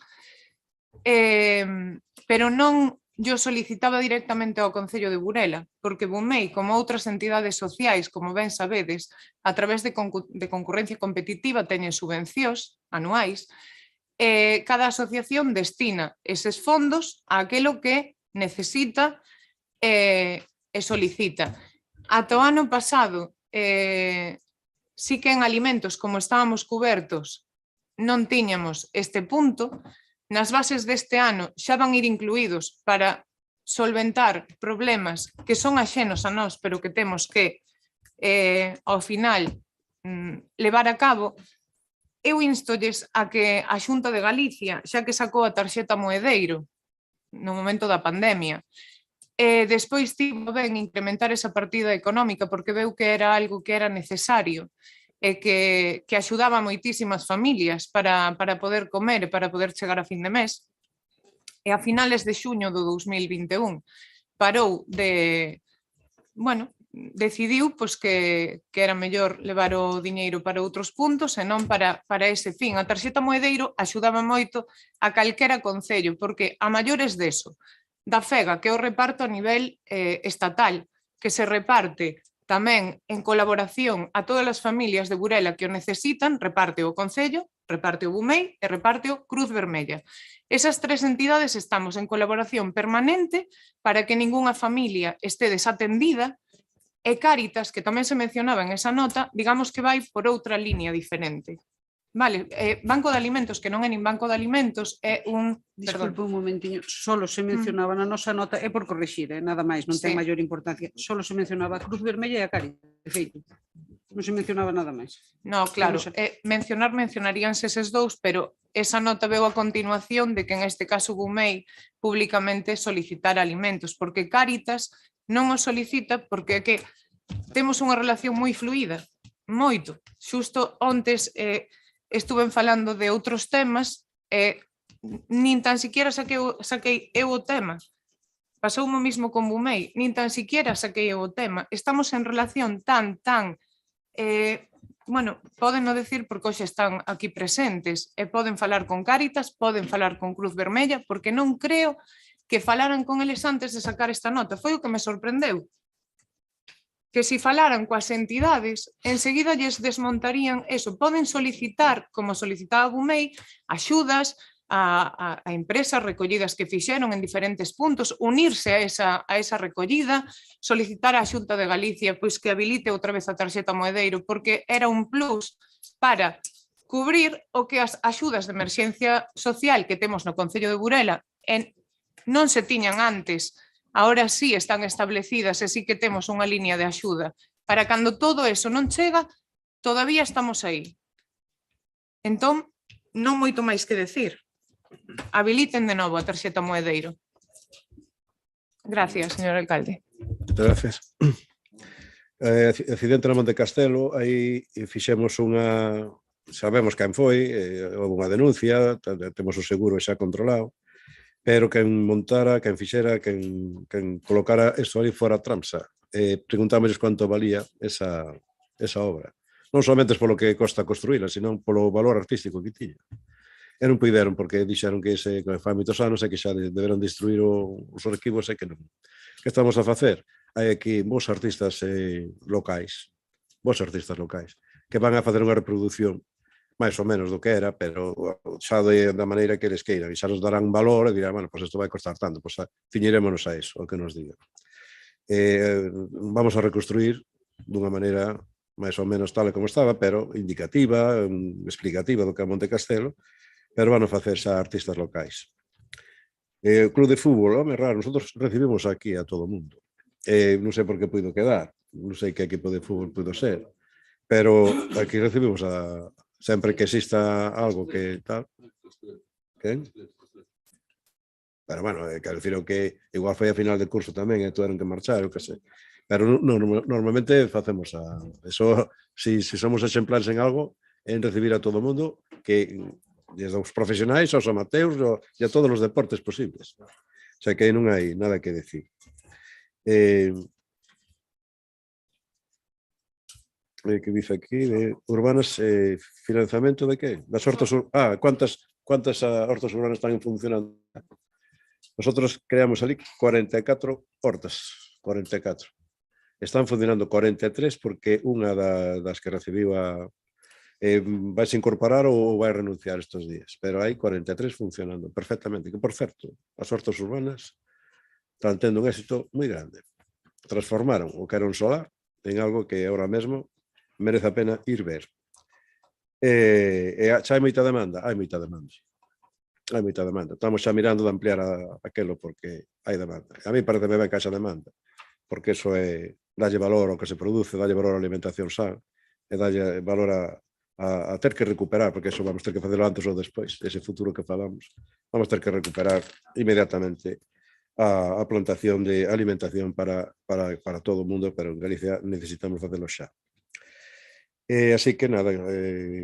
pero non yo solicitaba directamente ao Concello de Burela, porque Bumei, como outras entidades sociais, como ben sabedes, a través de concurrencia competitiva teñen subvencións anuais, cada asociación destina eses fondos a aquilo que necesita e solicita. Ata o ano pasado, sí que en alimentos, como estábamos cubertos, non tiñamos este punto. Nas bases deste ano xa van ir incluídos para solventar problemas que son axenos a nós, pero que temos que, ao final, levar a cabo. Eu instolles a que a Xunta de Galicia, xa que sacou a tarxeta Moedeiro no momento da pandemia, despois tivo ben incrementar esa partida económica porque veu que era algo que era necesario, e que axudaba a moitísimas familias para poder comer e para poder chegar a fin de mes. E a finales de xuño do 2021 parou decidiu que era mellor levar o diñeiro para outros puntos e non para ese fin. A tarxeta Moedeiro axudaba moito a calquera concello, porque a maiores deso, da FEGA, que é o reparto a nivel estatal, que se reparte tamén en colaboración a todas as familias de Burela que o necesitan, reparte o Concello, reparte o Bumei e reparte o Cruz Vermella. Esas tres entidades estamos en colaboración permanente para que ningunha familia este desatendida, e Cáritas, que tamén se mencionaba en esa nota, digamos que vai por outra línea diferente. Vale, Banco de Alimentos, que non é nin Banco de Alimentos, é un...
Disculpe un momentiño, solo se mencionaba na nosa nota, é por corrixir, nada máis, non ten maior importancia, solo se mencionaba a Cruz Vermella e a Cáritas, de feito, non se mencionaba nada máis.
No, claro, mencionaríanse eses dous, pero esa nota veu a continuación de que en este caso Bumei públicamente solicitar alimentos, porque Cáritas non o solicita porque é que temos unha relación moi fluida, moito, xusto ontes... estuven falando de outros temas e nin tan siquiera saquei eu o tema. Pasou o mismo con Bumei, nin tan siquiera saquei eu o tema. Estamos en relación tan bueno, poden non decir porque hoxe están aquí presentes e poden falar con Cáritas, poden falar con Cruz Vermella, porque non creo que falaran con eles antes de sacar esta nota. Foi o que me sorprendeu. Que si falaran coas entidades, enseguida lles desmontarían eso. Poden solicitar, como solicitaba Bumei, axudas a empresas recollidas que fixeron en diferentes puntos, unirse a esa recollida, solicitar a Xunta de Galicia pois que habilite outra vez a tarxeta Moedeiro, porque era un plus para cubrir o que as axudas de emerxencia social que temos no Concello de Burela non se tiñan antes. Ahora sí están establecidas e sí que temos unha línea de axuda. Para cando todo eso non chega, todavía estamos aí. Entón, non moito máis que decir. Habiliten de novo a tarxeta Moedeiro. Gracias, señor alcalde.
Gracias. Accidente na Monte Castelo, aí fixemos unha... Sabemos quen foi, houve unha denuncia, temos o seguro xa controlado, pero quen montara, quen fixera, quen colocara isto ali fora tramsa. Preguntámosles quanto valía esa obra. Non somente polo que costa construíla, senón polo valor artístico que tiña. E non puideron, porque dixeron que fai moitos anos e que xa deberon destruir os arquivos e que non. Que estamos a facer? Hai aquí vos artistas locais, que van a facer unha reproducción máis ou menos do que era, pero xa da maneira que eles queiran, e xa nos darán valor e dirán, bueno, pois isto vai costar tanto, pois ciñirémonos a iso, o que nos diga. Vamos a reconstruir dunha maneira máis ou menos tal como estaba, pero indicativa, explicativa do que é Monte Castelo, pero van a facer xa artistas locais. O club de fútbol, home, raro, nosotros recibimos aquí a todo o mundo. Non sei por que puido quedar, non sei que equipo de fútbol puido ser, pero aquí recibimos sempre que exista algo que tal. Quen? Pero, bueno, quero dicir que igual foi a final de curso tamén e tuveron que marchar, eu que sei. Pero normalmente facemos eso, si somos exemplares en algo, en recibir a todo o mundo, que desde os profesionais aos amateurs e a todos os deportes posibles. O sea que non hai nada que decir. Que dice aquí, de urbanas, financiamento de que? Das hortas urbanas. ¿Cuántas hortas urbanas están funcionando? Nosotros creamos ali 44 hortas, 44. Están funcionando 43 porque unha das que recibiu vai se incorporar ou vai renunciar estes días, pero hai 43 funcionando perfectamente, que por certo, as hortas urbanas están tendo un éxito moi grande. Transformaron o que era un solar en algo que ahora mesmo merece a pena ir ver. Xa hai moita demanda? Hai moita demanda. Hai moita demanda. Estamos xa mirando de ampliar aquelo porque hai demanda. A mí parece ben que haxa demanda, porque eso é dalle valor ao que se produce, dalle valor á alimentación san, e dalle valor a ter que recuperar, porque eso vamos ter que facelo antes ou despois, ese futuro que falamos, vamos ter que recuperar inmediatamente a plantación de alimentación para todo o mundo, pero en Galicia necesitamos facelo xa. Así que nada,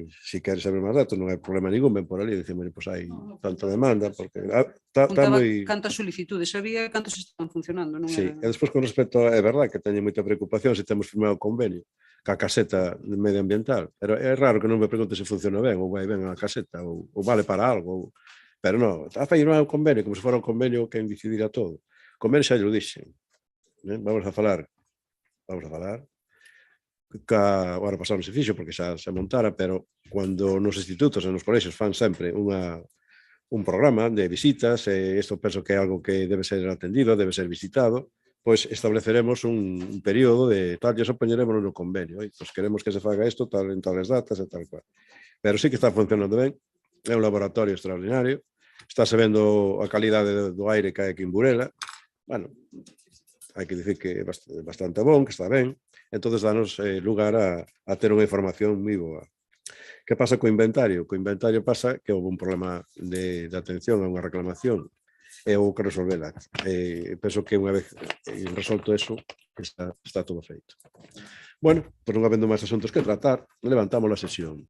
si queres saber máis datos, non hai problema ningún, ven por ali, dicimos, pois hai tanta demanda, porque está moi...
Cantas solicitudes había, cantos están funcionando, non?
Sí, e despois con respecto, é verdade que teñen moita preocupación se temos firmado convenio ca caseta medioambiental, pero é raro que non me pregunte se funciona ben, ou vai ben a caseta, ou vale para algo, pero non, está firmado un convenio, como se fora un convenio que decidirá todo. Convenio xa lo dixen, vamos a falar, agora pasado non se fixo porque xa se montara, pero cando nos institutos e nos colexios fan sempre un programa de visitas, e isto penso que é algo que debe ser atendido, debe ser visitado, pois estableceremos un período de tal, e eso poñeremos no convenio, pois queremos que se faga isto tal en tales datas e tal cual. Pero sí que está funcionando ben, é un laboratorio extraordinario, estáse vendo a calidade do aire que hai aquí en Burela, bueno, hai que dicir que é bastante bon, que está ben, entón danos lugar a ter unha información moi boa. Que pasa co inventario? Co inventario pasa que houve un problema de atención a unha reclamación e houve que resolvela. Penso que unha vez resolto eso, está todo feito. Bueno, pois non habendo máis asuntos que tratar, levantamos a sesión.